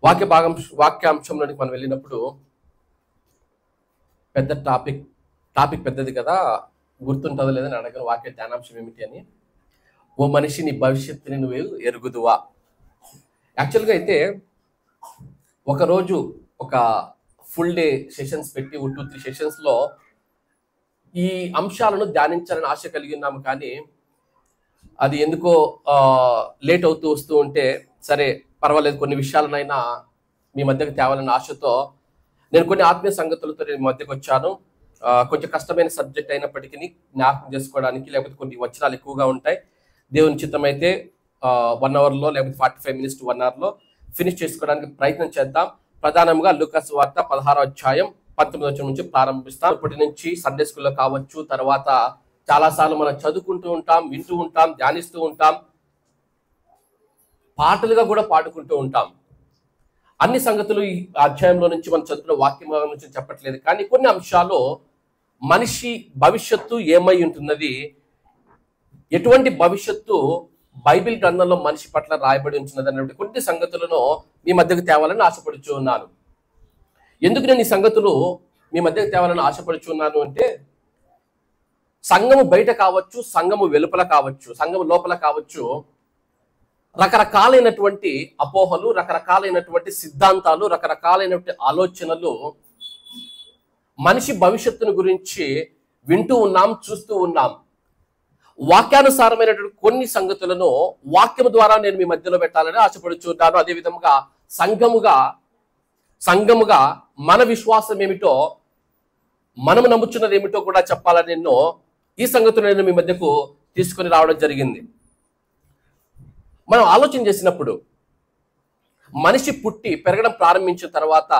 వాక్యాంశంలోనికి మనం వెళ్ళినప్పుడు పెద్ద టాపిక్ పెద్దది కదా, గుర్తుంటుందో లేదని అడగను. వాక్య ధ్యానాంశం ఏమిటి అని. ఓ మనిషి, నీ భవిష్యత్తుని నువ్వు ఎరుగుదువా? యాక్చువల్గా అయితే ఒకరోజు ఒక ఫుల్ డే సెషన్స్ పెట్టి 2-3 సెషన్స్లో ఈ అంశాలను ధ్యానించాలని ఆశ కలిగి ఉన్నాము. కానీ అది ఎందుకో లేట్ అవుతూ వస్తూ ఉంటే, సరే పర్వాలేదు, కొన్ని విషయాలనైనా మీ మధ్యకు తేవాలన్న ఆశతో నేను కొన్ని ఆత్మీయ సంగతులతో నేను మధ్యకు వచ్చాను. కొంచెం కష్టమైన సబ్జెక్ట్ అయినప్పటికీ జ్ఞాపకం చేసుకోవడానికి, లేకపోతే కొన్ని వచనాలు ఎక్కువగా ఉంటాయి. దేవుని చిత్తం అయితే 1 అవర్లో లేకపోతే 45 minutes to 1 hourలో ఫినిష్ చేసుకోవడానికి ప్రయత్నం చేద్దాం. ప్రధానంగా లూకా సువార్త 16వ అధ్యాయం 19వ వచనం నుంచి ప్రారంభిస్తాం. ఇప్పటి నుంచి సండే స్కూల్లో కావచ్చు, తర్వాత చాలాసార్లు మనం చదువుకుంటూ ఉంటాం, వింటూ ఉంటాం, ధ్యానిస్తూ ఉంటాం, పాటలుగా కూడా పాడుకుంటూ ఉంటాం. అన్ని సంగతులు ఈ అధ్యాయంలో నుంచి మనం చదువుకున్న వాక్యం నుంచి చెప్పట్లేదు. కానీ కొన్ని అంశాలు మనిషి భవిష్యత్తు ఏమై ఉంటున్నది, ఎటువంటి భవిష్యత్తు బైబిల్ గ్రంథంలో మనిషి పట్ల రాయబడి ఉంటున్నది అనే కొన్ని సంగతులను మీ మధ్యకు తేవాలని ఆశపడుచు ఉన్నాను. ఎందుకు నేను ఈ సంగతులు మీ మధ్యకు తేవాలని ఆశపడుచు ఉన్నాను అంటే, సంఘము బయట కావచ్చు, సంఘము వెలుపల కావచ్చు, సంఘము లోపల కావచ్చు, రకరకాలైనటువంటి అపోహలు, రకరకాలైనటువంటి సిద్ధాంతాలు, రకరకాలైనటువంటి ఆలోచనలు మనిషి భవిష్యత్తును గురించి వింటూ ఉన్నాం, చూస్తూ ఉన్నాం. వాక్యానుసారమైనటువంటి కొన్ని సంగతులను వాక్యము ద్వారా నేను మీ మధ్యలో పెట్టాలని ఆశపడుచున్నాను. అదేవిధంగా సంఘముగా మన విశ్వాసం ఏమిటో, మనము నమ్ముచున్నది ఏమిటో కూడా చెప్పాలని ఈ సంగతులు నేను మీ మధ్యకు తీసుకొని రావడం జరిగింది. మనం ఆలోచన చేసినప్పుడు, మనిషి పుట్టి పెరగడం ప్రారంభించిన తర్వాత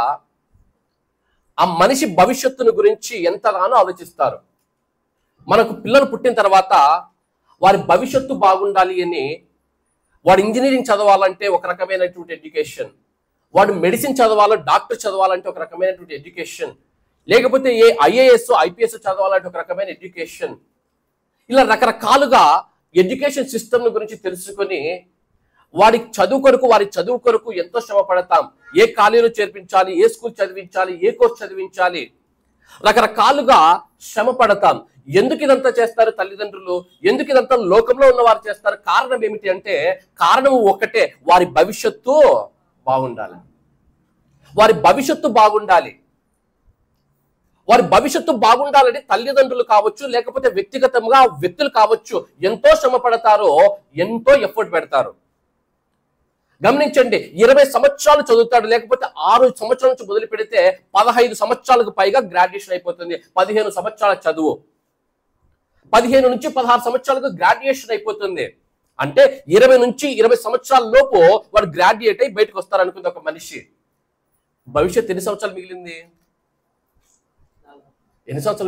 ఆ మనిషి భవిష్యత్తును గురించి ఎంతగానో ఆలోచిస్తారు. మనకు పిల్లలు పుట్టిన తర్వాత వారి భవిష్యత్తు బాగుండాలి అని, వాడు ఇంజనీరింగ్ చదవాలంటే ఒక రకమైనటువంటి ఎడ్యుకేషన్, వాడు మెడిసిన్ చదవాలి, డాక్టర్ చదవాలంటే ఒక రకమైనటువంటి ఎడ్యుకేషన్, లేకపోతే ఐఏఎస్ ఐపీఎస్ చదవాలంటే ఒక రకమైన ఎడ్యుకేషన్. ఇలా రకరకాలుగా ఎడ్యుకేషన్ సిస్టమ్ గురించి తెలుసుకొని వారి చదువు కొరకు ఎంతో శ్రమ పడతాం. ఏ కాలేజీలో చేర్పించాలి, ఏ స్కూల్ చదివించాలి, ఏ కోర్స్ చదివించాలి, రకరకాలుగా శ్రమ పడతాం. ఎందుకు ఇదంతా చేస్తారు తల్లిదండ్రులు? ఎందుకు ఇదంతా లోకంలో ఉన్న వారు చేస్తారు? కారణం ఏమిటి అంటే, కారణం ఒక్కటే, వారి భవిష్యత్తు బాగుండాలి. వారి భవిష్యత్తు బాగుండాలి. వారి భవిష్యత్తు బాగుండాలని తల్లిదండ్రులు కావచ్చు, లేకపోతే వ్యక్తిగతంగా వ్యక్తులు కావచ్చు, ఎంతో శ్రమ పడతారో, ఎంతో ఎఫర్ట్ పెడతారు. గమనించండి, 20 సంవత్సరాలు చదువుతాడు, లేకపోతే 6 సంవత్సరాల నుంచి మొదలు పెడితే 15 సంవత్సరాలకు పైగా గ్రాడ్యుయేషన్ అయిపోతుంది. 15 సంవత్సరాల చదువు, 15 నుంచి 16 సంవత్సరాలకు గ్రాడ్యుయేషన్ అయిపోతుంది. అంటే 20 నుంచి 20 సంవత్సరాల లోపు వాడు గ్రాడ్యుయేట్ అయి బయటకు వస్తారనుకుంది ఒక మనిషి. భవిష్యత్తు ఎన్ని సంవత్సరాలు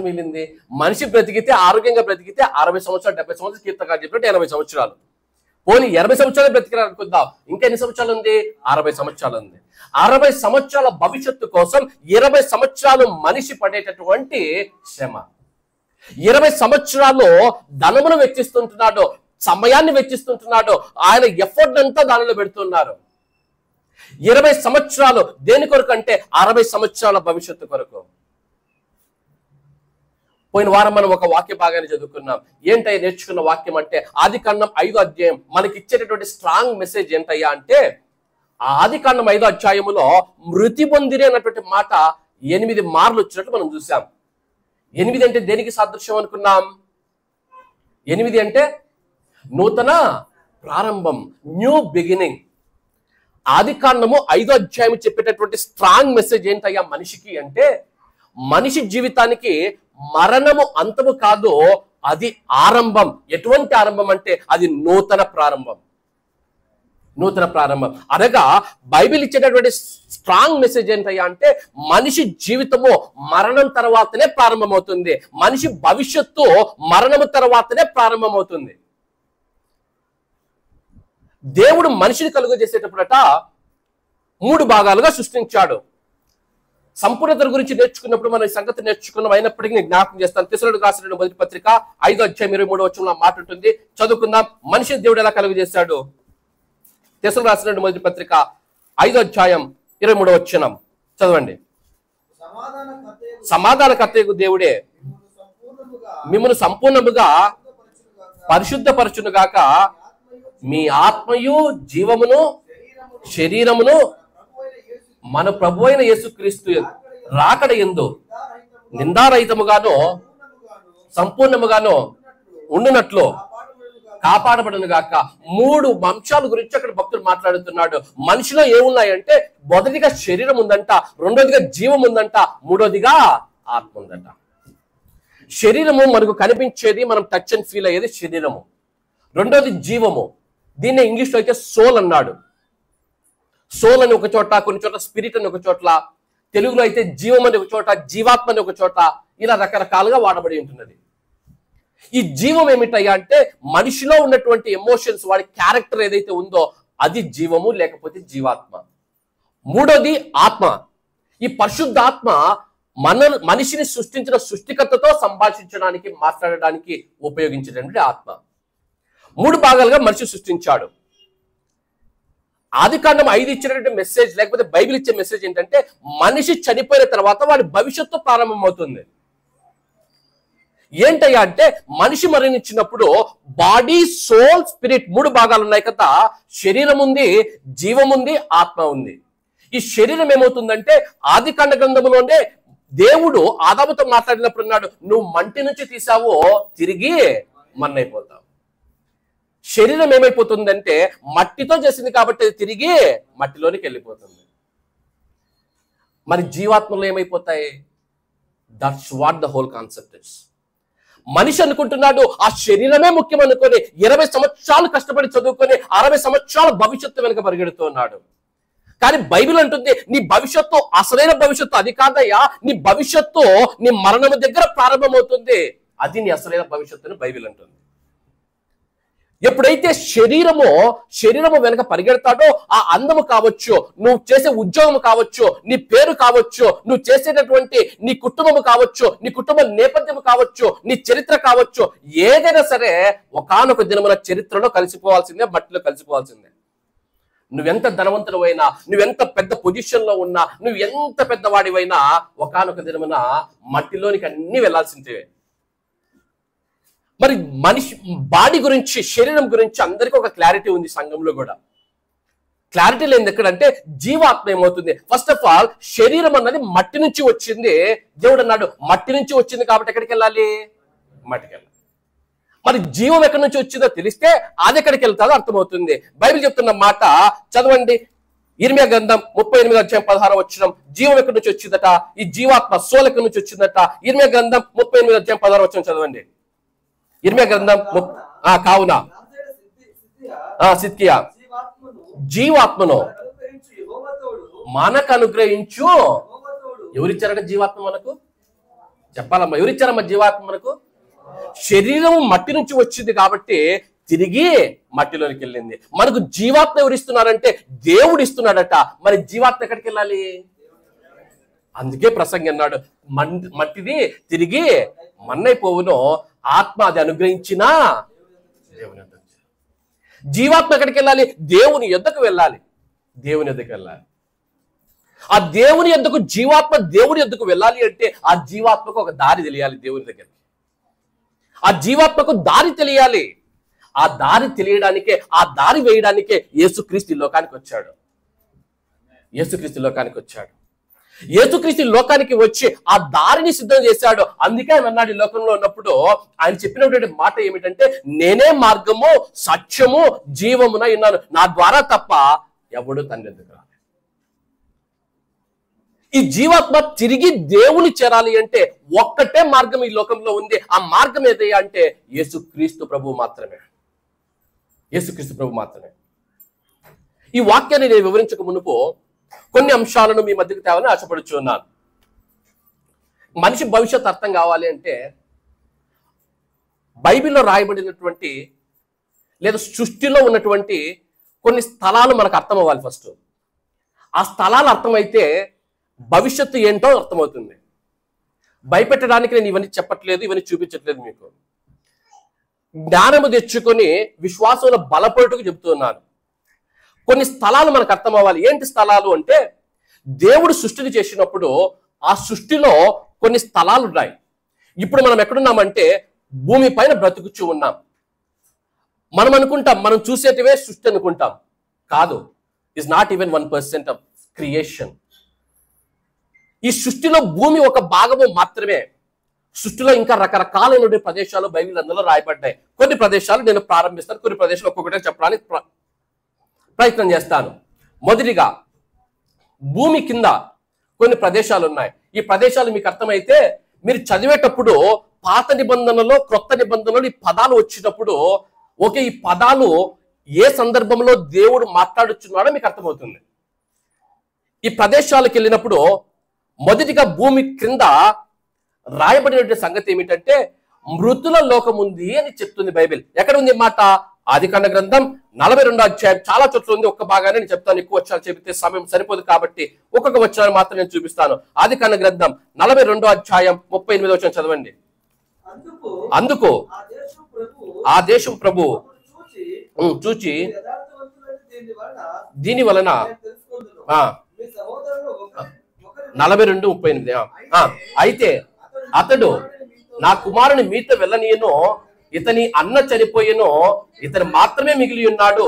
మిగిలింది? మనిషి బ్రతికితే, ఆరోగ్యంగా బ్రతికితే 60 సంవత్సరాలు, 70 సంవత్సరాలు, కీర్తనకారుడు చెప్పినట్టు 80 సంవత్సరాలు. పోనీ 80 సంవత్సరాలు బ్రతికినారు అనుకుందాం, ఇంకా ఎన్ని సంవత్సరాలు ఉంది? 60 సంవత్సరాలు ఉంది. 60 సంవత్సరాల భవిష్యత్తు కోసం 20 సంవత్సరాలు మనిషి పడేటటువంటి శ్రమ, 20 సంవత్సరాలు ధనమును వెచ్చిస్తుంటున్నాడు, సమయాన్ని వెచ్చిస్తుంటున్నాడు, ఆయన ఎఫర్ట్ అంతా దానిలో పెడుతున్నారు. 20 సంవత్సరాలు దేని కొరకు అంటే 60 సంవత్సరాల భవిష్యత్తు కొరకు. పోయిన వారం మనం ఒక వాక్య భాగాన్ని చదువుకున్నాం. ఏంటయ్యా నేర్చుకున్న వాక్యం అంటే, ఆదికాండం 5వ అధ్యాయం మనకి ఇచ్చేటటువంటి స్ట్రాంగ్ మెసేజ్ ఏంటయ్యా అంటే, ఆ ఆదికాండం 5వ అధ్యాయములో మృతి పొందిరి అన్నటువంటి మాట 8 మార్లు వచ్చినట్టు మనం చూసాం. 8 అంటే దేనికి సాదృశ్యం అనుకున్నాం? 8 అంటే నూతన ప్రారంభం, న్యూ బిగినింగ్. ఆదికాండము 5వ అధ్యాయం చెప్పేటటువంటి స్ట్రాంగ్ మెసేజ్ ఏంటయ్యా మనిషికి అంటే, మనిషి జీవితానికి మరణము అంతము కాదు, అది ఆరంభం. ఎటువంటి ఆరంభం అంటే అది నూతన ప్రారంభం. అనగా బైబిల్ ఇచ్చేటటువంటి స్ట్రాంగ్ మెసేజ్ ఏంటయ్యా అంటే, మనిషి జీవితము మరణం తర్వాతనే ప్రారంభమవుతుంది. మనిషి భవిష్యత్తు మరణము తర్వాతనే ప్రారంభమవుతుంది. దేవుడు మనిషిని కలుగజేసేటప్పుడట 3 భాగాలుగా సృష్టించాడు. సంపూర్ణత గురించి నేర్చుకున్నప్పుడు మనం ఈ సంగతి నేర్చుకున్నాం. అయినప్పటికీ నేను జ్ఞాపకం చేస్తాను. తెస్సలోనికీయులకు రాసిన మొదటి పత్రిక 5వ అధ్యాయం 23వ వచనంలో మాట ఉంటుంది, చదువుకుందాం. మనిషి దేవుడు ఎలా కలుగజేశాడు? తెస్సలోనికీయులకు రాసిన మొదటి పత్రిక 5వ అధ్యాయం 23వ వచనం చదవండి. సమాధానకర్తయగు దేవుడే మిమ్మల్ని సంపూర్ణముగా పరిశుద్ధపరచును గాక, మీ ఆత్మయు జీవమును శరీరమును మన ప్రభు అయిన యేసుక్రీస్తు రాకడ యందు నిందారహితముగాను సంపూర్ణముగాను ఉండునట్లు కాపాడబడును గాక. 3 అంశాల గురించి అక్కడ భక్తుడు మాట్లాడుతున్నాడు. మనిషిలో ఏమున్నాయంటే, మొదటిగా శరీరం ఉందంట, రెండోదిగా జీవం ఉందంట, మూడోదిగా ఆత్మ ఉందంట. శరీరము మనకు కనిపించేది, మనం టచ్ అండ్ ఫీల్ అయ్యేది శరీరము. రెండోది జీవము, దీన్నే ఇంగ్లీష్ లో అయితే సోల్ అన్నాడు. సోల్ అని ఒక చోట, కొన్ని చోట్ల స్పిరిట్ అని ఒక చోట్ల, తెలుగులో అయితే జీవం అని ఒక చోట, జీవాత్మ అని ఒక చోట, ఇలా రకరకాలుగా వాడబడి ఉంటున్నది. ఈ జీవం ఏమిటయ్యా అంటే, మనిషిలో ఉన్నటువంటి ఎమోషన్స్, వాడి క్యారెక్టర్ ఏదైతే ఉందో అది జీవము, లేకపోతే జీవాత్మ. మూడోది ఆత్మ. ఈ పరిశుద్ధాత్మ మనిషిని సృష్టించిన సృష్టికర్తతో సంభాషించడానికి, మాట్లాడడానికి ఉపయోగించినటువంటి ఆత్మ. 3 భాగాలుగా మనిషి సృష్టించాడు. ఆదికాండం 5 ఇచ్చినటువంటి మెసేజ్, లేకపోతే బైబిల్ ఇచ్చే మెసేజ్ ఏంటంటే, మనిషి చనిపోయిన తర్వాత వాడి భవిష్యత్తు ప్రారంభమవుతుంది. ఏంటయ్యా అంటే, మనిషి మరణించినప్పుడు బాడీ, సోల్, స్పిరిట్ 3 భాగాలు ఉన్నాయి కదా. శరీరం ఉంది, జీవం ఉంది, ఆత్మ ఉంది. ఈ శరీరం ఏమవుతుందంటే, ఆదికాండ గ్రంథంలోనే దేవుడు ఆదాముతో మాట్లాడినప్పుడు అన్నాడు, నువ్వు మంటి నుంచి తీసావో తిరిగి మన్నైపోతావు. శరీరం ఏమైపోతుందంటే, మట్టితో చేసింది కాబట్టి తిరిగి మట్టిలోనికి వెళ్ళిపోతుంది. మరి జీవాత్మలో ఏమైపోతాయి? That's what the whole concept is. మనిషి అనుకుంటున్నాడు ఆ శరీరమే ముఖ్యం అనుకొని 20 సంవత్సరాలు కష్టపడి చదువుకొని 60 సంవత్సరాల భవిష్యత్తు వెనుక పరిగెడుతున్నాడు. కానీ బైబిల్ అంటుంది, నీ భవిష్యత్తు, అసలైన భవిష్యత్తు అది కాదయ్యా, నీ భవిష్యత్తు నీ మరణము దగ్గర ప్రారంభమవుతుంది. అది నీ అసలైన భవిష్యత్తుని బైబిల్ అంటుంది. ఎప్పుడైతే శరీరము వెనక పరిగెడతాడో, ఆ అందము కావచ్చు, నువ్వు చేసే ఉద్యోగం కావచ్చు, నీ పేరు కావచ్చు, నువ్వు చేసేటటువంటి నీ కుటుంబము కావచ్చు, నీ కుటుంబ నేపథ్యం కావచ్చు, నీ చరిత్ర కావచ్చు, ఏదైనా సరే ఒకానొక దినమున చరిత్రలో కలిసిపోవాల్సిందే, మట్టిలో కలిసిపోవాల్సిందే. నువ్వెంత ధనవంతుడు అయినా, నువ్వెంత పెద్ద పొజిషన్ లో ఉన్నా, నువ్వు ఎంత పెద్దవాడివైనా ఒకానొక దినమున మట్టిలోనికి అన్ని వెళ్లాల్సిందే. మరి మనిషి బాడీ గురించి, శరీరం గురించి అందరికీ ఒక క్లారిటీ ఉంది. సంఘంలో కూడా క్లారిటీ లేనిది ఎక్కడంటే, జీవాత్మ ఏమవుతుంది? ఫస్ట్ ఆఫ్ ఆల్, శరీరం అన్నది మట్టి నుంచి వచ్చింది. దేవుడు అన్నాడు, మట్టి నుంచి వచ్చింది కాబట్టి ఎక్కడికి వెళ్ళాలి? మట్టికి వెళ్ళాలి. మరి జీవం ఎక్కడి నుంచి వచ్చిందో తెలిస్తే అది ఎక్కడికి వెళ్తాదో అర్థమవుతుంది. బైబిల్ చెప్తున్న మాట చదవండి. ఇర్మియా గ్రంథం 38:16 జీవం ఎక్కడి నుంచి వచ్చిందట? ఈ జీవాత్మ, సోల్ ఎక్కడి నుంచి వచ్చిందట? ఇర్మియా గ్రంథం 38:16 చదవండి. ఇర్మియా గ్రంథం కావున సిద్కియా జీవాత్మను మనకు అనుగ్రహించు. ఎవరిచ్చారట జీవాత్మ మనకు? చెప్పాలమ్మా, ఎవరిచ్చారమ్మా జీవాత్మ మనకు? శరీరం మట్టి నుంచి వచ్చింది కాబట్టి తిరిగి మట్టిలోనికి వెళ్ళింది. మనకు జీవాత్మ ఎవరిస్తున్నారంటే దేవుడు ఇస్తున్నాడట. మరి జీవాత్మ ఎక్కడికి వెళ్ళాలి? అందుకే ప్రసంగి అన్నాడు, మట్టిది తిరిగి మన్నైపోవును, ఆత్మ అది అనుగ్రహించినా దేవుని యొద్దకు. జీవాత్మ ఎక్కడికి వెళ్ళాలి? దేవుని యొద్దకు వెళ్ళాలి. దేవుని యొద్దకు వెళ్ళాలి. ఆ దేవుని యొద్దకు జీవాత్మ దేవుని యొద్దకు వెళ్ళాలి అంటే ఆ జీవాత్మకు ఒక దారి తెలియాలి. దేవుని దగ్గరికి ఆ జీవాత్మకు దారి తెలియాలి. ఆ దారి తెలియడానికే, ఆ దారి వేయడానికే యేసుక్రీస్తు లోకానికి వచ్చాడు. యేసుక్రీస్తు లోకానికి వచ్చాడు. యేసుక్రీస్తు లోకానికి వచ్చి ఆ దారిని సిద్ధం చేశాడు. అందుకే ఆయన అన్నాడు, ఈ లోకంలో ఉన్నప్పుడు ఆయన చెప్పినటువంటి మాట ఏమిటంటే, నేనే మార్గము, సత్యము, జీవమునై ఉన్నాను, నా ద్వారా తప్ప ఎవడు తండ్రి దగ్గర. ఈ జీవాత్మ తిరిగి దేవుని చేరాలి అంటే ఒక్కటే మార్గం ఈ లోకంలో ఉంది. ఆ మార్గం ఏదయ్యా అంటే యేసుక్రీస్తు ప్రభు మాత్రమే. యేసుక్రీస్తు ప్రభు మాత్రమే. ఈ వాక్యాన్ని నేను వివరించక మునుపు కొన్ని అంశాలను మీ మధ్యకు తేవాలని ఆశపడుచున్నాను. మనిషి భవిష్యత్తు అర్థం కావాలి అంటే బైబిల్లో రాయబడినటువంటి లేదా సృష్టిలో ఉన్నటువంటి కొన్ని స్థలాలు మనకు అర్థం అవ్వాలి. ఫస్ట్ ఆ స్థలాలు అర్థమైతే భవిష్యత్తు ఏంటో అర్థమవుతుంది. భయపెట్టడానికి నేను ఇవన్నీ చెప్పట్లేదు, ఇవన్నీ చూపించట్లేదు. మీకు జ్ఞానము తెచ్చుకొని విశ్వాసంలో బలపడుటకు చెబుతున్నాను. కొన్ని స్థలాలు మనకు అర్థం అవ్వాలి. ఏంటి స్థలాలు అంటే, దేవుడు సృష్టిని చేసినప్పుడు ఆ సృష్టిలో కొన్ని స్థలాలు ఉన్నాయి. ఇప్పుడు మనం ఎక్కడున్నామంటే భూమి పైన బ్రతుకుచూ ఉన్నాం. మనం అనుకుంటాం మనం చూసేటివే సృష్టి అనుకుంటాం. కాదు, is not even 1% of creation. ఈ సృష్టిలో భూమి ఒక భాగము మాత్రమే. సృష్టిలో ఇంకా రకరకాలైన ప్రదేశాలు బైబిల్ అందులో రాయబడ్డాయి. కొన్ని ప్రదేశాలు నేను ప్రారంభిస్తాను, కొన్ని ప్రదేశాలు ఒక్కొక్కటే చెప్పడానికి ప్రయత్నం చేస్తాను. మొదటిగా భూమి కింద కొన్ని ప్రదేశాలు ఉన్నాయి. ఈ ప్రదేశాలు మీకు అర్థమైతే మీరు చదివేటప్పుడు పాత నిబంధనలో క్రొత్త నిబంధనలో ఈ పదాలు వచ్చినప్పుడు ఓకే, ఈ పదాలు ఏ సందర్భంలో దేవుడు మాట్లాడుచున్నాడో మీకు అర్థమవుతుంది. ఈ ప్రదేశాలకు వెళ్ళినప్పుడు మొదటిగా భూమి క్రింద రాయబడిన సంగతి ఏమిటంటే మృతుల లోకం ఉంది అని చెప్తుంది బైబిల్. ఎక్కడ ఉంది మాట? ఆదికాండ గ్రంథం 42వ అధ్యాయం. చాలా చోట్ల ఉంది, ఒక్క భాగానే నేను చెప్తాను, ఎక్కువ వచ్చాలు చెబితే సమయం సరిపోదు కాబట్టి ఒక్కొక్క వచ్చాను మాత్రం నేను చూపిస్తాను. ఆదికాండ గ్రంథం 42వ అధ్యాయం 38వ వచనం చదవండి. అందుకు ఆ దేశం ప్రభు చూచి దీని వలన 42:38 అయితే అతడు నా కుమారుని మీతో వెళ్ళనీయను, ఇతని అన్న చనిపోయేను, ఇతను మాత్రమే మిగిలి ఉన్నాడు.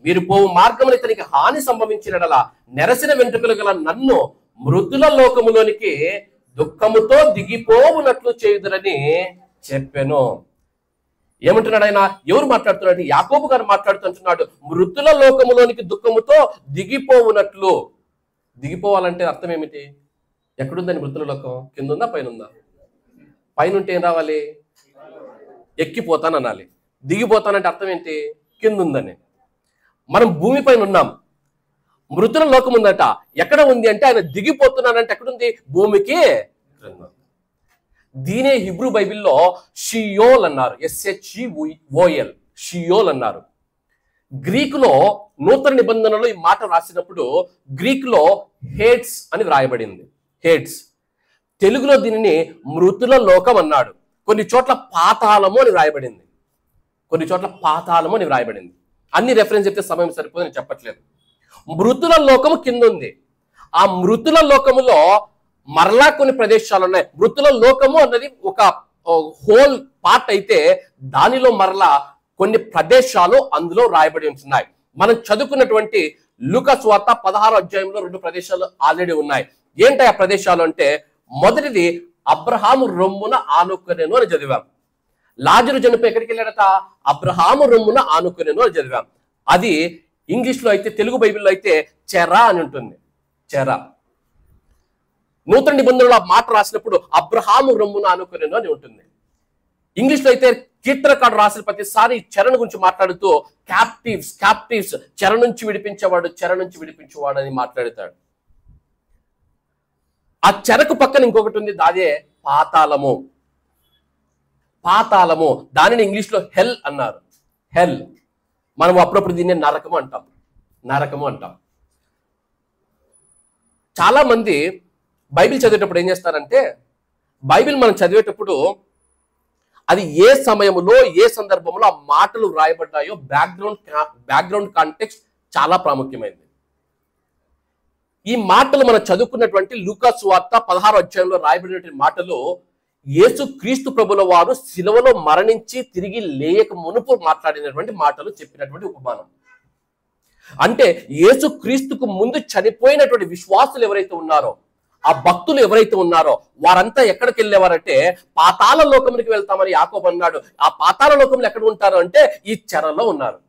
మీరు పోవు మార్గమున ఇతనికి హాని సంభవించినడలా నెరసిన వెంట్రుకలు గల నన్ను మృతుల లోకములోనికి దుఃఖముతో దిగిపోవునట్లు చేయుదురని చెప్పాను. ఏమంటున్నాడు ఆయన? ఎవరు మాట్లాడుతున్నాడు? యాకోబు గారు మాట్లాడుతుంటున్నాడు. మృతుల లోకములోనికి దుఃఖముతో దిగిపోవునట్లు. దిగిపోవాలంటే అర్థం ఏమిటి? ఎక్కడుందని మృతుల లోకం? కింద ఉందా పైన ఉందా? పైన ఉంటే ఏం రావాలి? ఎక్కిపోతాను అనాలి. దిగిపోతానంటే అర్థం ఏంటి? కింద ఉందని. మనం భూమి పైన ఉన్నాం, మృతుల లోకం ఉందట. ఎక్కడ ఉంది అంటే ఆయన దిగిపోతున్నానంటే ఎక్కడుంది? భూమికి. దీనే హిబ్రూ బైబిల్లో షియోల్ అన్నారు, SHEOL, షియోల్ అన్నారు. గ్రీకులో నూతన నిబంధనలో ఈ మాట రాసినప్పుడు గ్రీకులో హేడ్స్ అని వ్రాయబడింది. హేడ్స్. తెలుగులో దీనిని మృతుల లోకం అన్నాడు. కొన్ని చోట్ల పాతాళము అని వ్రాయబడింది, కొన్ని చోట్ల పాతాళము అని వ్రాయబడింది. అన్ని రెఫరెన్స్ చెప్తే సమయం సరిపోదు, నేను చెప్పట్లేదు. మృతుల లోకము కింద ఉంది. ఆ మృతుల లోకములో మరలా కొన్ని ప్రదేశాలు ఉన్నాయి. మృతుల లోకము అన్నది ఒక హోల్ పార్ట్ అయితే దానిలో మరలా కొన్ని ప్రదేశాలు అందులో రాయబడి ఉంటున్నాయి. మనం చదువుకున్నటువంటి లూకా సువార్త 16వ అధ్యాయంలో 2 ప్రదేశాలు ఆల్రెడీ ఉన్నాయి. ఏంటి ఆ ప్రదేశాలు అంటే, మొదటిది అబ్రహాము రొమ్మున ఆనుకునేను అని చదివాం. లాజరు చనిపోయి ఎక్కడికి వెళ్ళాడట? అబ్రహాము రొమ్మున ఆనుకునేను అని చదివాం. అది ఇంగ్లీష్ లో అయితే, తెలుగు బైబిల్లో అయితే చెరా అని ఉంటుంది. చెరా. నూతన నిబంధనలో మాట రాసినప్పుడు అబ్రహాము రొమ్మున ఆనుకునేను అని ఉంటుంది. ఇంగ్లీష్ లో అయితే కీర్తనకారుడు రాసిన ప్రతిసారి చెరను గురించి మాట్లాడుతూ క్యాప్టివ్స్ చెర నుంచి విడిపించేవాడు అని మాట్లాడతాడు. ఆ చెరకు పక్కన ఇంకొకటి ఉంది, దాదే పాతాళము. పాతాళము, దానిని ఇంగ్లీష్ లో హెల్ అన్నారు. హెల్. మనం అప్పుడప్పుడు దీన్ని నరకము అంటాం. చాలా మంది బైబిల్ చదివేటప్పుడు ఏం చేస్తారంటే, బైబిల్ మనం చదివేటప్పుడు అది ఏ సమయంలో ఏ సందర్భంలో ఆ మాటలు రాయబడ్డాయో బ్యాక్గ్రౌండ్ కాంటెక్స్ట్ చాలా ప్రాముఖ్యమైనది. ఈ మాటలు మనం చదువుకున్నటువంటి లూకా సువార్త 16వ అధ్యాయంలో రాయబడినటువంటి మాటలు యేసు క్రీస్తు ప్రభుల వారు శిలువలో మరణించి తిరిగి లేయక మునుపు మాట్లాడినటువంటి మాటలు, చెప్పినటువంటి ఉపమానం. అంటే యేసు క్రీస్తుకు ముందు చనిపోయినటువంటి విశ్వాసులు ఎవరైతే ఉన్నారో, ఆ భక్తులు ఎవరైతే ఉన్నారో వారంతా ఎక్కడికి వెళ్ళేవారంటే పాతాళ లోకమునికి వెళ్తామని యాకోబు అన్నాడు. ఆ పాతాళ లోకంలో ఎక్కడ ఉంటారు అంటే ఈ చెరలో ఉన్నారు.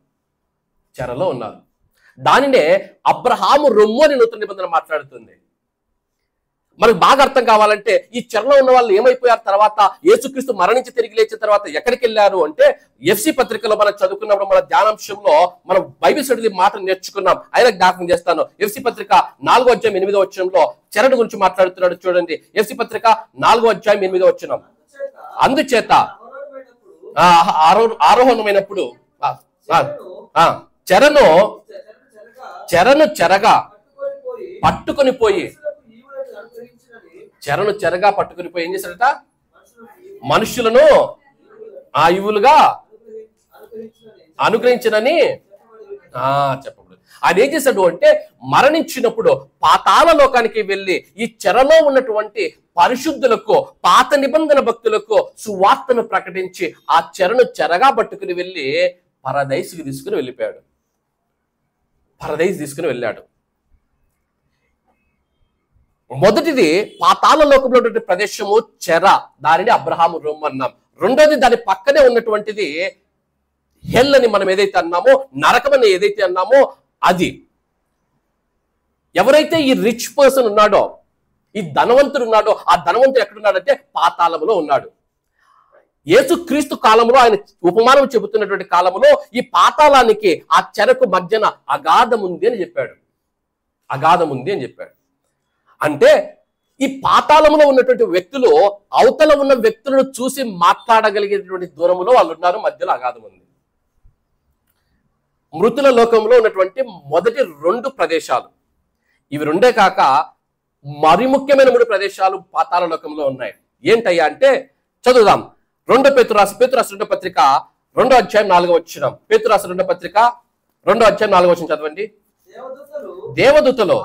దానినే అబ్రహాము రొమ్ము అని నూతన నిబంధన మాట్లాడుతుంది. మనకు బాగా అర్థం కావాలంటే ఈ చెరలో ఉన్న వాళ్ళు ఏమైపోయారు తర్వాత, యేసుక్రీస్తు మరణించి తిరిగి లేచిన తర్వాత ఎక్కడికి వెళ్ళారు అంటే, ఎఫ్సి పత్రికలో మనం చదువుకున్నప్పుడు మన ధ్యానాంశంలో మనం బైబిల్ స్టడీ మాట నేర్చుకున్నాం. ఆయన జ్ఞాపకం చేస్తాను. ఎఫ్సి పత్రిక 4వ అధ్యాయం 8వ వచనంలో చెరను గురించి మాట్లాడుతున్నాడు. చూడండి, ఎఫ్సి పత్రిక 4వ అధ్యాయం 8వ వచనం. అందుచేత ఆరోహణమైనప్పుడు చెరను చెరగా పట్టుకొని పోయి ఏం చేశాడట? మనుషులను ఆయువులుగా అనుగ్రహించనని చెప్పబడింది. ఆయన ఏం చేశాడు అంటే మరణించినప్పుడు పాతాళ లోకానికి వెళ్ళి ఈ చెరలో ఉన్నటువంటి పరిశుద్ధులకు, పాత నిబంధన భక్తులకు సువార్తను ప్రకటించి ఆ చెరను చెరగా పట్టుకుని వెళ్ళి పరదైసుకి తీసుకుని వెళ్ళిపోయాడు. పరదైసు తీసుకుని వెళ్ళాడు. మొదటిది పాతాళ లోకంలో ఉన్నటువంటి ప్రదేశము చెర, దానిని అబ్రహాము రొమ్ము అన్నాం. రెండోది దాని పక్కనే ఉన్నటువంటిది హెల్ అని మనం ఏదైతే అన్నామో, నరకం అని ఏదైతే అన్నామో అది. ఎవరైతే ఈ రిచ్ పర్సన్ ఉన్నాడో, ఈ ధనవంతుడు ఉన్నాడో, ఆ ధనవంతుడు ఎక్కడున్నాడంటే పాతాళములో ఉన్నాడు. యేసుక్రీస్తు కాలంలో ఆయన ఉపమానం చెబుతున్నటువంటి కాలంలో ఈ పాతాళానికి ఆ చెరకు మధ్యన అగాధం ఉంది అని చెప్పాడు. అగాధం ఉంది అని చెప్పాడు. అంటే ఈ పాతాళంలో ఉన్నటువంటి వ్యక్తులు అవతల ఉన్న వ్యక్తులను చూసి మాట్లాడగలిగేటువంటి దూరంలో వాళ్ళు ఉన్నారు, మధ్యలో అగాధం ఉంది. మృతుల లోకంలో ఉన్నటువంటి మొదటి 2 ప్రదేశాలు ఇవి. రెండే కాక మరి ముఖ్యమైన 3 ప్రదేశాలు పాతాళ లోకంలో ఉన్నాయి. ఏంటయ్యా అంటే చదువుదాం. పేతురు రాసిన 2వ పత్రిక 2వ అధ్యాయం 4వ వచనం. పేతురు రాసిన 2వ పత్రిక 2వ అధ్యాయం 4వ వచనం చదవండి. దేవదూతలు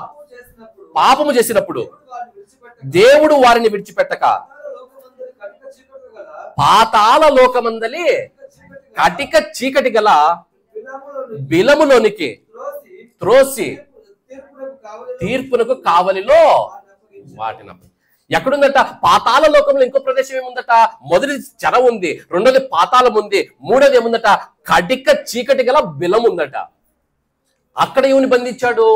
పాపము చేసినప్పుడు దేవుడు వారిని విడిచిపెట్టక పాతాళ లోకమందలి కటిక చీకటి గల బిలములోనికి త్రోసి తీర్పునకు కావలిలో వాటిన. ఎక్కడుందట? పాతాళ లోకంలో. ఇంకో ప్రదేశం ఏముందట? మొదటి చెర ఉంది, రెండోది పాతాళం ఉంది, మూడోది ఏముందట? కటిక చీకటి గల బిలం ఉందట. అక్కడ ఏమని బంధించాడు?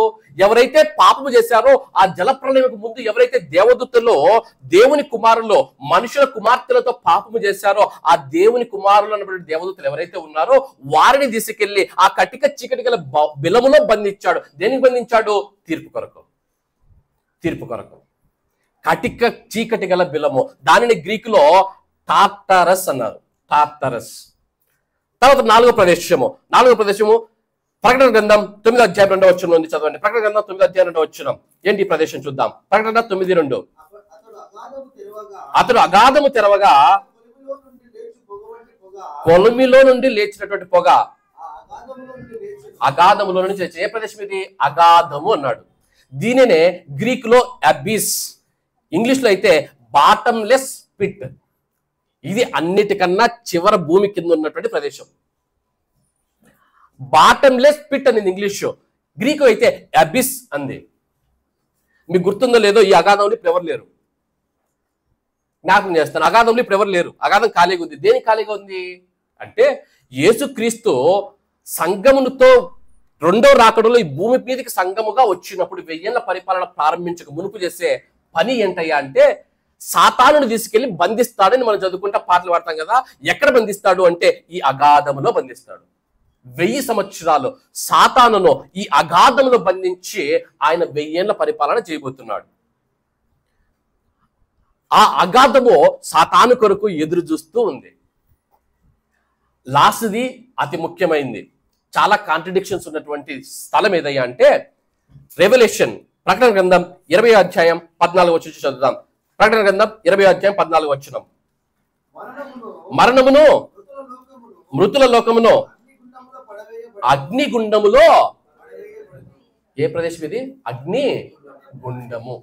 ఎవరైతే పాపము చేశారో ఆ జలప్రలయకు ముందు ఎవరైతే దేవదూతలో దేవుని కుమారులు మనుషుల కుమార్తెలతో పాపము చేశారో ఆ దేవుని కుమారులు అన్నటువంటి దేవదూతలు ఎవరైతే ఉన్నారో వారిని తీసుకెళ్లి ఆ కటిక చీకటి గల బిలములో బంధించాడు. దేనికి బంధించాడు? తీర్పు కొరకు. తీర్పు కొరకు. కటిక చీకటి గల బిలము, దానిని గ్రీకులో టార్టారస్ అన్నారు. టార్టారస్. తర్వాత 4వ ప్రదేశము ప్రకటన గ్రంథం 9వ అధ్యాయం 2వ వచనం నుండి చదవండి. ప్రకటన గ్రంథం 9వ అధ్యాయం 2వ వచనం. ఏంటి ఈ ప్రదేశం చూద్దాం. ప్రకటన 9:2. అతడు అగాధము తెరవగా కొలిమిలో నుండి లేచినటువంటి పొగ. అగాధములో నుంచి లేచి. ఏ ప్రదేశం ఇది? అగాధము అన్నాడు. దీనినే గ్రీకులో అబిస్, ఇంగ్లీష్ లో అయితే బాటమ్లెస్ పిట్. ఇది అన్నిటికన్నా చివరి భూమి కింద ఉన్నటువంటి ప్రదేశం. బాటమ్లెస్ పిట్ అనేది ఇంగ్లీష్, గ్రీకు అయితే అబిస్ అంది. మీకు గుర్తుందో లేదో, ఈ అగాధంలో ఇప్పుడు ఎవరు లేరు. జ్ఞాపకం చేస్తాను, అగాధంలో ఇప్పుడు ఎవరు లేరు. అగాధం ఖాళీగా ఉంది. దేనికి ఖాళీగా ఉంది అంటే యేసుక్రీస్తు సంఘముతో 2వ రాకడలో ఈ భూమి మీదకి సంఘముగా వచ్చినప్పుడు 1000 ఏళ్ల పరిపాలన ప్రారంభించక మునుపు చేసే పని ఏంటయ్యా అంటే సాతానుని తీసుకెళ్లి బంధిస్తాడని మనం చదువుకుంటా పాటలు పాడతాం కదా. ఎక్కడ బంధిస్తాడు అంటే ఈ అగాధములో బంధిస్తాడు. 1000 సంవత్సరాలు సాతానును ఈ అగాధంలో బంధించి ఆయన 1000 ఏళ్ల పరిపాలన చేయబోతున్నాడు. ఆ అగాధము సాతాను కొరకు ఎదురు చూస్తూ ఉంది. లాస్ట్ది అతి ముఖ్యమైనది, చాలా కాంట్రడిక్షన్స్ ఉన్నటువంటి స్థలం ఏదయ్యా అంటే రెవల్యూషన్. ప్రకటన గ్రంథం 20వ అధ్యాయం 14వ వచనం చదువుదాం. ప్రకటన గ్రంథం 20వ అధ్యాయం 14వ వచనం. మరణమును మృతుల లోకమును అగ్నిగుండములో. ఏ ప్రదేశం ఇది? అగ్నిగుండము.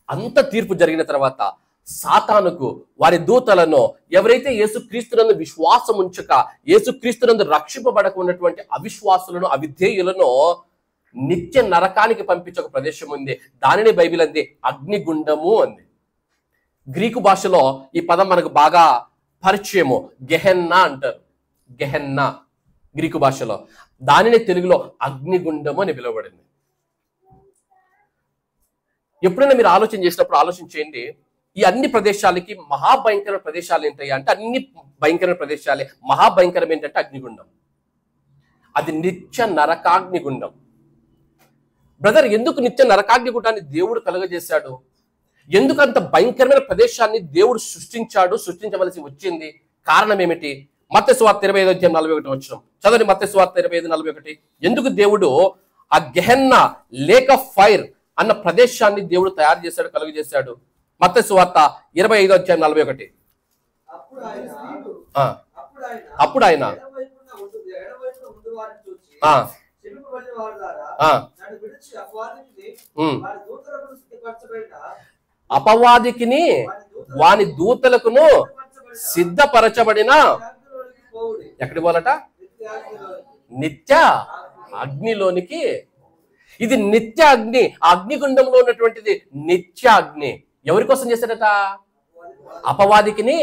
అంత తీర్పు జరిగిన తర్వాత సాతానుకు వారి దూతలను ఎవరైతే యేసుక్రీస్తునందు విశ్వాసం ఉంచక యేసుక్రీస్తునందు రక్షింపబడక ఉన్నటువంటి అవిశ్వాసులను అవిధేయులను నిత్య నరకానికి పంపించే ఒక ప్రదేశం ఉంది. దానిని బైబిల్ అంది అగ్నిగుండము అంది. గ్రీకు భాషలో ఈ పదం మనకు బాగా పరిచయము, గెహెన్నా అంటారు. గెహెన్నా గ్రీకు భాషలో. దానిని తెలుగులో అగ్నిగుండము అని పిలువబడింది. ఎప్పుడైనా మీరు ఆలోచన చేసినప్పుడు ఆలోచన చేయండి, ఈ అన్ని ప్రదేశాలకి మహాభయంకర ప్రదేశాలు ఏంటయ్యా అంటే అన్ని భయంకరమైన ప్రదేశాలే. మహాభయంకరం ఏంటంటే అగ్నిగుండం. అది నిత్య నరకాగ్నిగుండం. బ్రదర్, ఎందుకు నిత్య నరకాగ్నిగుండాన్ని దేవుడు కలుగజేశాడు? ఎందుకు అంత భయంకరమైన ప్రదేశాన్ని దేవుడు సృష్టించవలసి వచ్చింది? కారణం ఏమిటి? మత్తయి సువార్త 25వ అధ్యాయం 41వ వచనం చదవండి. మత్తయి సువార్త 25:41. ఎందుకు దేవుడు ఆ గెహెన్నా లేక్ ఆఫ్ ఫైర్ అన్న ప్రదేశాన్ని దేవుడు తయారు చేశాడు, కలుగజేశాడు? మత్తయి సువార్త 25వ అధ్యాయం 41. అప్పుడు ఆయన అపవాదికిని వాని దూతలకును సిద్ధపరచబడిన ఎక్కడికి పోవాలట? నిత్య అగ్నిలోనికి. ఇది నిత్య అగ్ని. ఆ అగ్నిగుండంలో ఉన్నటువంటిది నిత్య అగ్ని. ఎవరి కోసం చేశాడట? అపవాదికిని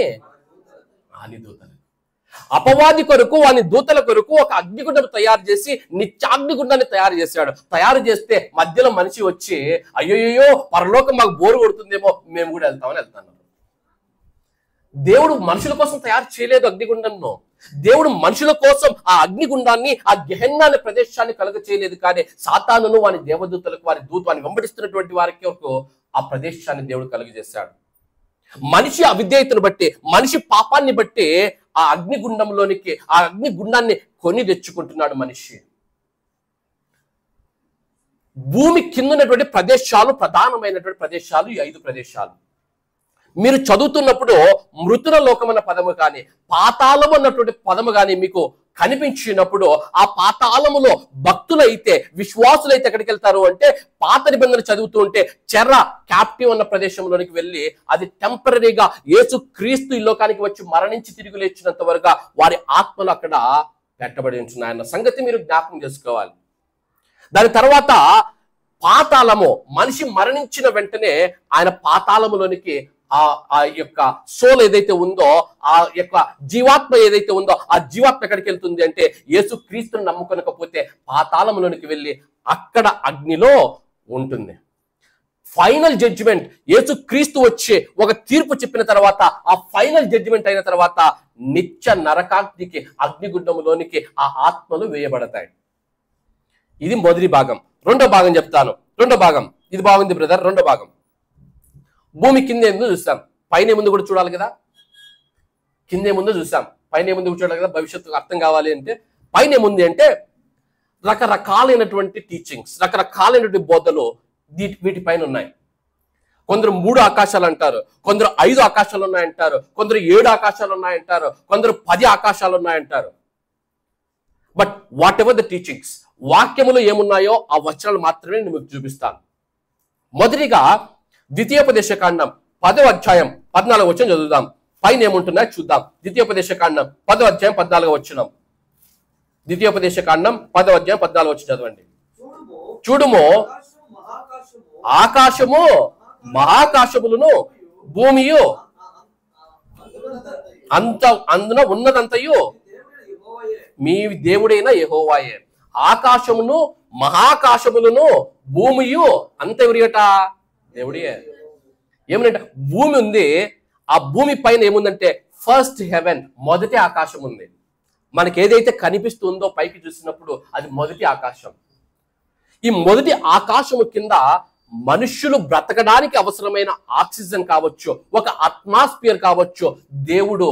వాని దూతలు. అపవాది కొరకు వాని దూతల కొరకు ఒక అగ్నిగుండం తయారు చేసి నిత్యాగ్నిగుండాన్ని తయారు చేశాడు. తయారు చేస్తే మధ్యలో మనిషి వచ్చి అయ్యోయ్యో పరలోకం మాకు బోరు కొడుతుందేమో, మేము కూడా వెళ్తాను. దేవుడు మనుషుల కోసం తయారు చేయలేదు అగ్నిగుండంను. దేవుడు మనుషుల కోసం ఆ అగ్నిగుండాన్ని, ఆ గెహెన్నా ప్రదేశాన్ని కలుగ చేయలేదు. కానీ సాతానును వాని దేవదూతలకు, వాని వెంబడిస్తున్నటువంటి వారికి ఆ ప్రదేశాన్ని దేవుడు కలుగజేశాడు. మనిషి అవిధేయతను బట్టి, మనిషి పాపాన్ని బట్టి ఆ అగ్నిగుండంలోనికి, ఆ అగ్నిగుండాన్ని కొని తెచ్చుకుంటున్నాడు మనిషి. భూమి కింద ఉన్నటువంటి ప్రదేశాలు, ప్రధానమైనటువంటి ప్రదేశాలు ఈ 5 ప్రదేశాలు. మీరు చదువుతున్నప్పుడు మృతుల లోకం అన్న పదము కానీ, పాతాళం అన్నటువంటి పదము కానీ మీకు కనిపించినప్పుడు, ఆ పాతాళములో భక్తులైతే, విశ్వాసులైతే ఎక్కడికి వెళ్తారు అంటే, పాత నిబంధన చదువుతూ ఉంటే చెర, క్యాప్టివ్ అన్న ప్రదేశంలోనికి వెళ్ళి, అది టెంపరీగా యేసు క్రీస్తు ఈ లోకానికి వచ్చి మరణించి తిరిగి లేచినంత వరకు వారి ఆత్మలు అక్కడ పెట్టబడి ఉంటున్నాయన్న సంగతి మీరు జ్ఞాపకం చేసుకోవాలి. దాని తర్వాత పాతాళము, మనిషి మరణించిన వెంటనే ఆయన పాతాళములోనికి ఆ యొక్క సోల్ ఏదైతే ఉందో, ఆ యొక్క జీవాత్మ ఏదైతే ఉందో, ఆ జీవాత్మ ఎక్కడికి వెళ్తుంది అంటే, యేసు క్రీస్తుని నమ్ముకొనకపోతే పాతాళంలోనికి వెళ్ళి అక్కడ అగ్నిలో ఉంటుంది. ఫైనల్ జడ్జిమెంట్, యేసు క్రీస్తు వచ్చి ఒక తీర్పు చెప్పిన తర్వాత, ఆ ఫైనల్ జడ్జిమెంట్ అయిన తర్వాత నిత్య నరకాగ్నికి, అగ్నిగుండములోనికి ఆ ఆత్మలు వేయబడతాయి. ఇది మొదటి భాగం. రెండో భాగం చెప్తాను. రెండో భాగం ఇది బాగుంది బ్రదర్. రెండో భాగం భూమి కింద ఏముందో చూస్తాం, పైన ముందు కూడా చూడాలి కదా. కింద ఏముందో చూస్తాం, పైన ఏముందో చూడాలి కదా. భవిష్యత్తు అర్థం కావాలి అంటే పైన ఏముంది అంటే రకరకాలైనటువంటి టీచింగ్స్, రకరకాలైనటువంటి బోధలు వీటిపైన ఉన్నాయి. కొందరు 3 ఆకాశాలు అంటారు, కొందరు 5 ఆకాశాలు ఉన్నాయంటారు, కొందరు 7 ఆకాశాలు ఉన్నాయంటారు, కొందరు 10 ఆకాశాలు ఉన్నాయంటారు. But whatever the teachings, వాక్యములు ఏమున్నాయో ఆ వచనాలు మాత్రమే నేను మీకు చూపిస్తాను. మొదటిగా ద్వితీయోపదేశకాండం 10వ అధ్యాయం 14వ వచనం చదువుదాం. పైన ఏముంటున్నాయో చూద్దాం. ద్వితీయోపదేశకాండం 10వ అధ్యాయం 14వ వచనం. ద్వితీయోపదేశకాండం 10వ అధ్యాయం 14వ వచనం చదవండి. చూడుము, ఆకాశము మహాకాశములను భూమియు అందున ఉన్నదంతయు మీ దేవుడైన యెహోవాయే. ఆకాశమును మహాకాశములను భూమియు అంత ఎవరియట? దేవుడే. ఏమనంటే భూమి ఉంది, ఆ భూమి పైన ఏముందంటే ఫస్ట్ హెవెన్, మొదటి ఆకాశం ఉంది. మనకి ఏదైతే కనిపిస్తుందో పైకి చూసినప్పుడు అది మొదటి ఆకాశం. ఈ మొదటి ఆకాశము కింద మనుష్యులు బ్రతకడానికి అవసరమైన ఆక్సిజన్ కావచ్చు, ఒక అట్మాస్ఫియర్ కావచ్చు, దేవుడు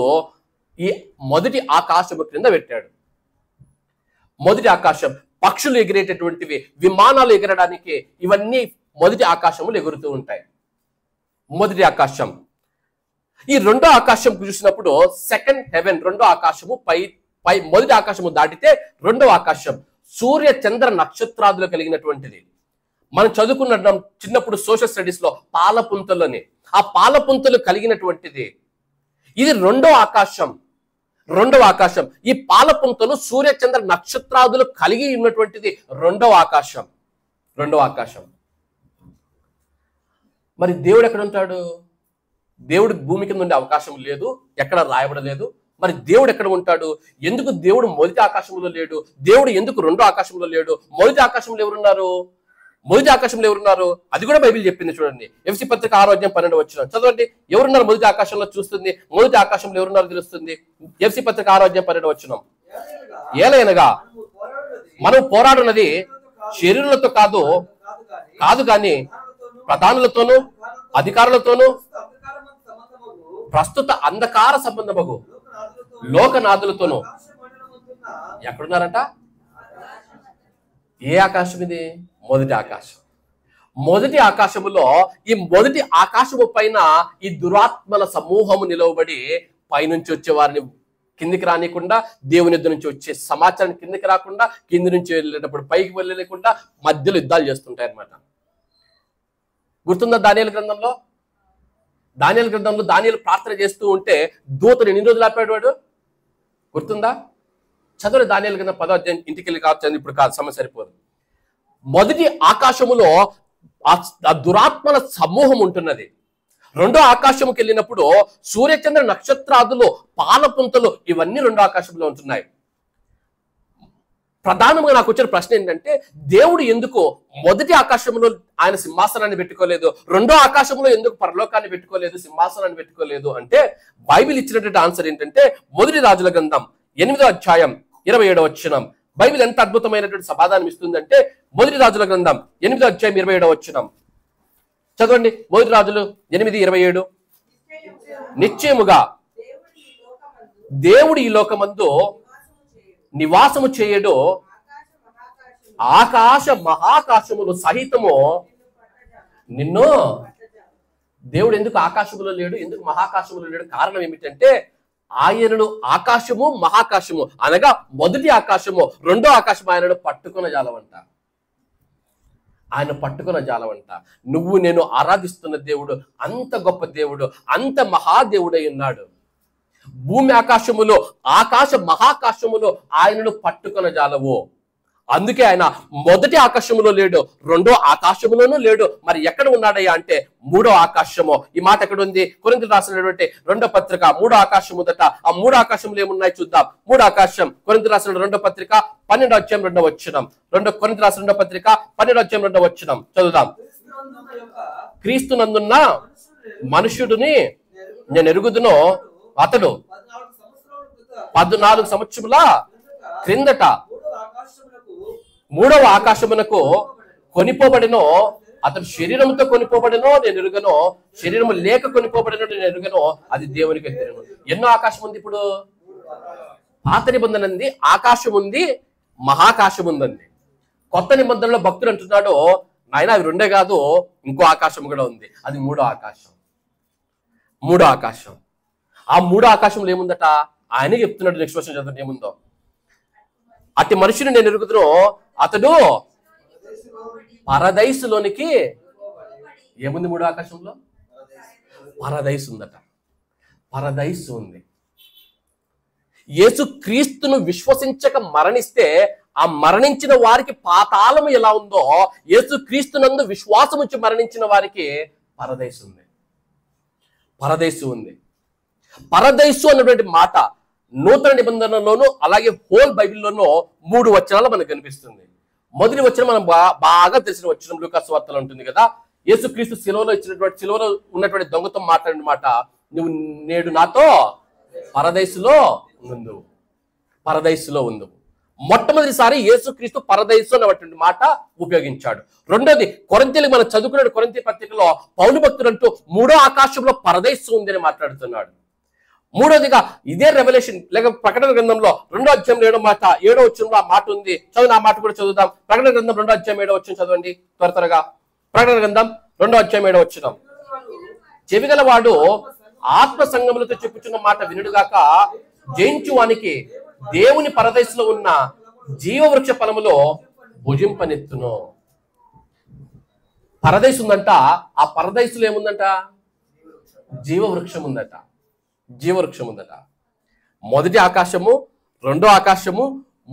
ఈ మొదటి ఆకాశము క్రింద పెట్టాడు. మొదటి ఆకాశం, పక్షులు ఎగిరేటటువంటివి, విమానాలు ఎగరడానికి, ఇవన్నీ మొదటి ఆకాశములు ఎగురుతూ ఉంటాయి. మొదటి ఆకాశం. ఈ రెండో ఆకాశం చూసినప్పుడు సెకండ్ హెవెన్, రెండో ఆకాశము పై మొదటి ఆకాశము దాటితే రెండో ఆకాశం సూర్య చంద్ర నక్షత్రాదులు కలిగినటువంటిది. మనం చదువుకున్న చిన్నప్పుడు సోషల్ స్టడీస్ లో పాలపుంతలని, ఆ పాలపుంతలు కలిగినటువంటిది. ఇది రెండో ఆకాశం. రెండవ ఆకాశం, ఈ పాలపుంతలు సూర్య చంద్ర నక్షత్రాదులు కలిగి ఉన్నటువంటిది రెండవ ఆకాశం. రెండవ ఆకాశం. మరి దేవుడు ఎక్కడ ఉంటాడు? దేవుడు భూమి కింద ఉండే అవకాశం లేదు, ఎక్కడ రాయబడలేదు. మరి దేవుడు ఎక్కడ ఉంటాడు? ఎందుకు దేవుడు మొదటి ఆకాశంలో లేడు? దేవుడు ఎందుకు రెండో ఆకాశంలో లేడు? మొదటి ఆకాశంలో ఎవరున్నారు? మొదటి ఆకాశంలో ఎవరున్నారు? అది కూడా బైబిల్ చెప్పింది. చూడండి, ఎఫ్ఎసీ పత్రిక 6వ అధ్యాయం 12వ వచనం చదవండి. ఎవరున్నారు మొదటి ఆకాశంలో? చూస్తుంది. మొదటి ఆకాశంలో ఎవరున్నారో తెలుస్తుంది. ఎఫ్ఎసీ పత్రిక 6వ అధ్యాయం 12వ వచనం. ఏలైనగా మనం పోరాడున్నది శరీరులతో కాదు కానీ ప్రధానులతోనూ అధికారులతోనూ ప్రస్తుత అంధకార సంబంధమగు లోకనాథులతోనూ. ఎక్కడున్నారంట? ఏ ఆకాశం ఇది? మొదటి ఆకాశం. మొదటి ఆకాశములో, ఈ మొదటి ఆకాశము పైన ఈ దురాత్మల సమూహము నిలవబడి పైనుంచి వచ్చే వారిని కిందికి రానికుండా, దేవుని యుద్ధ నుంచి వచ్చే సమాచారం కిందికి రాకుండా, కింది నుంచి వెళ్ళేటప్పుడు పైకి వెళ్ళలేకుండా మధ్యలో యుద్ధాలు చేస్తుంటాయి అన్నమాట. గుర్తుందా దానియేలు గ్రంథంలో? దానియేలు ప్రార్థన చేస్తూ ఉంటే దూతను ఎన్ని రోజులు ఆపాడు వాడు? గుర్తుందా? చదువు దానియేలు గ్రంథం 10వ అధ్యాయం, ఇంటికి వెళ్ళి కావచ్చు, ఇప్పుడు కాదు, సమయం సరిపోదు. మొదటి ఆకాశములో ఆ దురాత్మల సమూహం ఉంటున్నది. రెండో ఆకాశముకి వెళ్ళినప్పుడు సూర్యచంద్ర నక్షత్రాదులు, పాలపుంతలు, ఇవన్నీ రెండో ఆకాశంలో ఉంటున్నాయి. ప్రధానంగా నాకు వచ్చిన ప్రశ్న ఏంటంటే, దేవుడు ఎందుకు మొదటి ఆకాశంలో ఆయన సింహాసనాన్ని పెట్టుకోలేదు, రెండో ఆకాశంలో ఎందుకు పరలోకాన్ని పెట్టుకోలేదు, సింహాసనాన్ని పెట్టుకోలేదు అంటే, బైబిల్ ఇచ్చినటువంటి ఆన్సర్ ఏంటంటే, మొదటి రాజుల గ్రంథం 8వ అధ్యాయం 27వ వచనం. బైబిల్ ఎంత అద్భుతమైనటువంటి సమాధానం ఇస్తుందంటే, మొదటి రాజుల గ్రంథం 8వ అధ్యాయం 27వ వచనం చదవండి. మొదటి రాజులు 8:27. నిశ్చయముగా దేవుడు ఈ లోకమందు నివాసము చేయడు, ఆకాశ మహాకాశములు సహితము నిన్ను. దేవుడు ఎందుకు ఆకాశములో లేడు, ఎందుకు మహాకాశములో లేడు? కారణం ఏమిటంటే, ఆయనను ఆకాశము మహాకాశము అనగా మొదటి ఆకాశము రెండో ఆకాశము ఆయనను పట్టుకున్న జాలవంట. ఆయన పట్టుకున్న జాలవంట. నువ్వు నేను ఆరాధిస్తున్న దేవుడు అంత గొప్ప దేవుడు, అంత మహాదేవుడై ఉన్నాడు. భూమి ఆకాశములో, ఆకాశ మహాకాశములో ఆయనను పట్టుకున్న జాలవు. అందుకే ఆయన మొదటి ఆకాశములో లేడు, రెండో ఆకాశములోనూ లేడు. మరి ఎక్కడ ఉన్నాడయ్యా అంటే, మూడో ఆకాశము. ఈ మాట ఎక్కడ ఉంది? కొరింథీయులకు రాసినటువంటి 2వ పత్రిక 3వ ఆకాశం ఉందట. ఆ 3 ఆకాశములు ఏమున్నాయి చూద్దాం. 3 ఆకాశం కొరింథీయులకు రాసిన 2వ పత్రిక 12వ అధ్యాయం 2వ వచనం. కొరింథీయులకు రాసిన 2వ పత్రిక 12వ అధ్యాయం 2వ వచనం చదువుదాం. క్రీస్తునందున్న మనుష్యుడిని నేను ఎరుగుదునో, అతడు 14 సంవత్సరముల క్రిందట మూడవ ఆకాశమునకు కొనిపోబడినో, అతడు శరీరంతో కొనిపోబడినో నేను ఎరుగనో, శరీరము లేక కొనిపోబడినో నేను ఎరుగనో, అది దేవునికి తెలియను. ఎన్నో ఆకాశం ఉంది ఇప్పుడు? పాత నిబంధన ఉంది, ఆకాశం ఉంది, మహాకాశం ఉందండి. కొత్త నిబంధనలో భక్తులు అంటున్నాడు, నాయన అవి రెండే కాదు, ఇంకో ఆకాశం కూడా ఉంది, అది మూడో ఆకాశం. మూడో ఆకాశం. ఆ మూడో ఆకాశంలో ఏముందట? ఆయనే చెప్తున్నాడు. నెక్స్ట్ క్వశ్చన్ చదవండి ఏముందో. అట్టి మనుషుని నేను ఎరుగుదునో, అతడు పరదైసులోనికి. ఏముంది మూడో ఆకాశంలో? పరదైసు ఉందట. పరదైసు ఉంది. యేసు క్రీస్తును విశ్వసించక మరణిస్తే, ఆ మరణించిన వారికి పాతాళము ఎలా ఉందో, యేసు క్రీస్తునందు విశ్వాసం ఉంచి మరణించిన వారికి పరదైసు ఉంది. పరదైసు ఉంది. పరదైసు అన్నటువంటి మాట నూతన నిబంధనలోను అలాగే హోల్ బైబిల్లోనూ 3 వచనాలు మనకు కనిపిస్తుంది. మొదటి వచనం మనం బాగా తెలిసిన వచనం లూకా సువార్తలో ఉంటుంది కదా. యేసుక్రీస్తు సిలువలో ఉన్నటువంటి దొంగతో మాట్లాడిన మాట, నువ్వు నేడు నాతో పరదైసులో ఉందువు, పరదైసులో ఉందువు. మొట్టమొదటిసారి యేసుక్రీస్తు పరదైసు అన్నటువంటి మాట ఉపయోగించాడు. రెండోది, కొరింథీయులకు మనం చదువుకున్న కొరింథీ పత్రికలో పౌలు భక్తుడు అంటూ మూడో ఆకాశంలో పరదైసు ఉంది అని మాట్లాడుతున్నాడు. మూడోదిగా ఇదే రెవల్యూషన్ లేక ప్రకటన గ్రంథంలో 2వ అధ్యాయం 7వ వచనంలో ఆ మాట ఉంది. చదువు, ఆ మాట కూడా చదువుదాం. ప్రకటన గ్రంథం 2వ అధ్యాయం 7వ వచనం చదవండి త్వరగా. ప్రకటన గ్రంథం 2వ అధ్యాయం 7వ వచనం. చెవిగలవాడు ఆత్మ సంగములతో చెప్పుచున్న మాట వినుడుగాక, జయించువానికి దేవుని పరదైసులో ఉన్న జీవవృక్ష ఫలములో భుజింపనెత్తును. పరదైసు ఉందంట. ఆ పరదైసులో ఏముందంట? జీవవృక్షం ఉందట. జీవవృక్షం ఉందట. మొదటి ఆకాశము, రెండో ఆకాశము,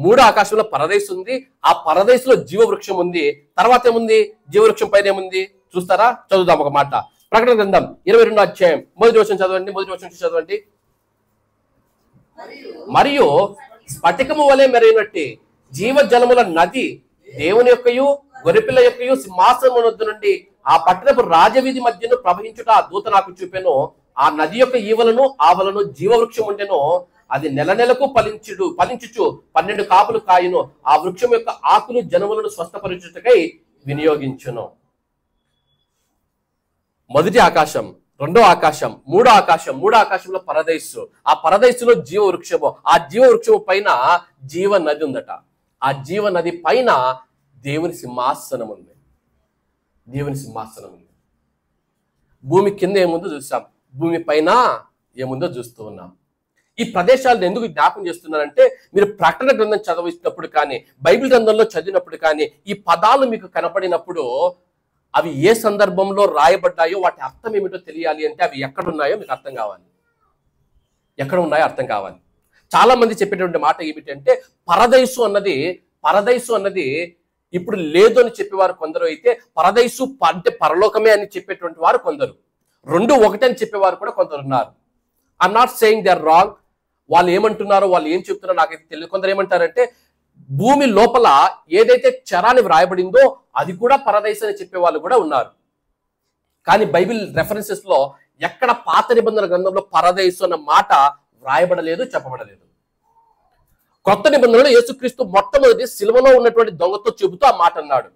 మూడో ఆకాశంలో పరదైసు ఉంది. ఆ పరదైసులో జీవవృక్షం ఉంది. తర్వాత ఏముంది? జీవవృక్షం పైన ఏముంది చూస్తారా? చదువుదాం ఒక మాట. ప్రకటన గ్రంథం 22వ అధ్యాయం 1వ వచనం చదవండి. 1వ వచనం చదవండి. మరియు స్ఫటికము వలె మెరైనట్టి జీవజలముల నది దేవుని యొక్కయు గొర్రెపిల్ల యొక్కయు సింహాసనం వద్ద నుండి ఆ పట్టణపు రాజవీధి మధ్యను ప్రవహించుట ఆ దూత నాకు చూపెను. ఆ నది యొక్క ఈవలను ఆవలను జీవవృక్షం ఉండెను. అది నెలకు ఫలించుచు 12 కాపులు కాయును. ఆ వృక్షం యొక్క ఆకులు జనములను స్వస్థపరచుటకై వినియోగించును. మొదటి ఆకాశం, రెండో ఆకాశం, మూడో ఆకాశంలో పరదైసు. ఆ పరదైసులో జీవవృక్షము. ఆ జీవవృక్షము పైన జీవ నది ఉందట. ఆ జీవ నది పైన దేవుని సింహాసనం ఉంది. దేవుని సింహాసనం ఉంది. భూమి కింద ఏముందో చూసాం, భూమి పైన ఏముందో చూస్తూ ఉన్నాం. ఈ ప్రదేశాలను ఎందుకు జ్ఞాపకం చేస్తున్నారంటే, మీరు ప్రకటన గ్రంథం చదివినప్పుడు కానీ, బైబిల్ గ్రంథంలో చదివినప్పుడు కానీ, ఈ పదాలు మీకు కనపడినప్పుడు అవి ఏ సందర్భంలో రాయబడ్డాయో వాటి అర్థం ఏమిటో తెలియాలి అంటే అవి ఎక్కడున్నాయో మీకు అర్థం కావాలి. ఎక్కడ ఉన్నాయో అర్థం కావాలి. చాలా మంది చెప్పేటువంటి మాట ఏమిటంటే, పరదైసు అన్నది ఇప్పుడు లేదు అని చెప్పేవారు కొందరు, అయితే పరదైసు అంటే పరలోకమే అని చెప్పేటువంటి వారు కొందరు, రెండు ఒకటే అని చెప్పేవారు కూడా కొందరు ఉన్నారు. I'm not saying they are wrong. వాళ్ళు ఏమంటున్నారో, వాళ్ళు ఏం చెప్తున్నారో నాకైతే తెలియదు. కొందరు ఏమంటారంటే, భూమి లోపల ఏదైతే చరాన్ని వ్రాయబడిందో అది కూడా పరదైసు అని చెప్పే వాళ్ళు కూడా ఉన్నారు. కానీ బైబిల్ రెఫరెన్సెస్ లో ఎక్కడ పాత నిబంధన గ్రంథంలో పరదైసు అన్న మాట వ్రాయబడలేదు, చెప్పబడలేదు. కొత్త నిబంధనలో యేసుక్రీస్తు మొట్టమొదటి సిలువలో ఉన్నటువంటి దొంగతో చెబుతూ ఆ మాట అన్నాడు.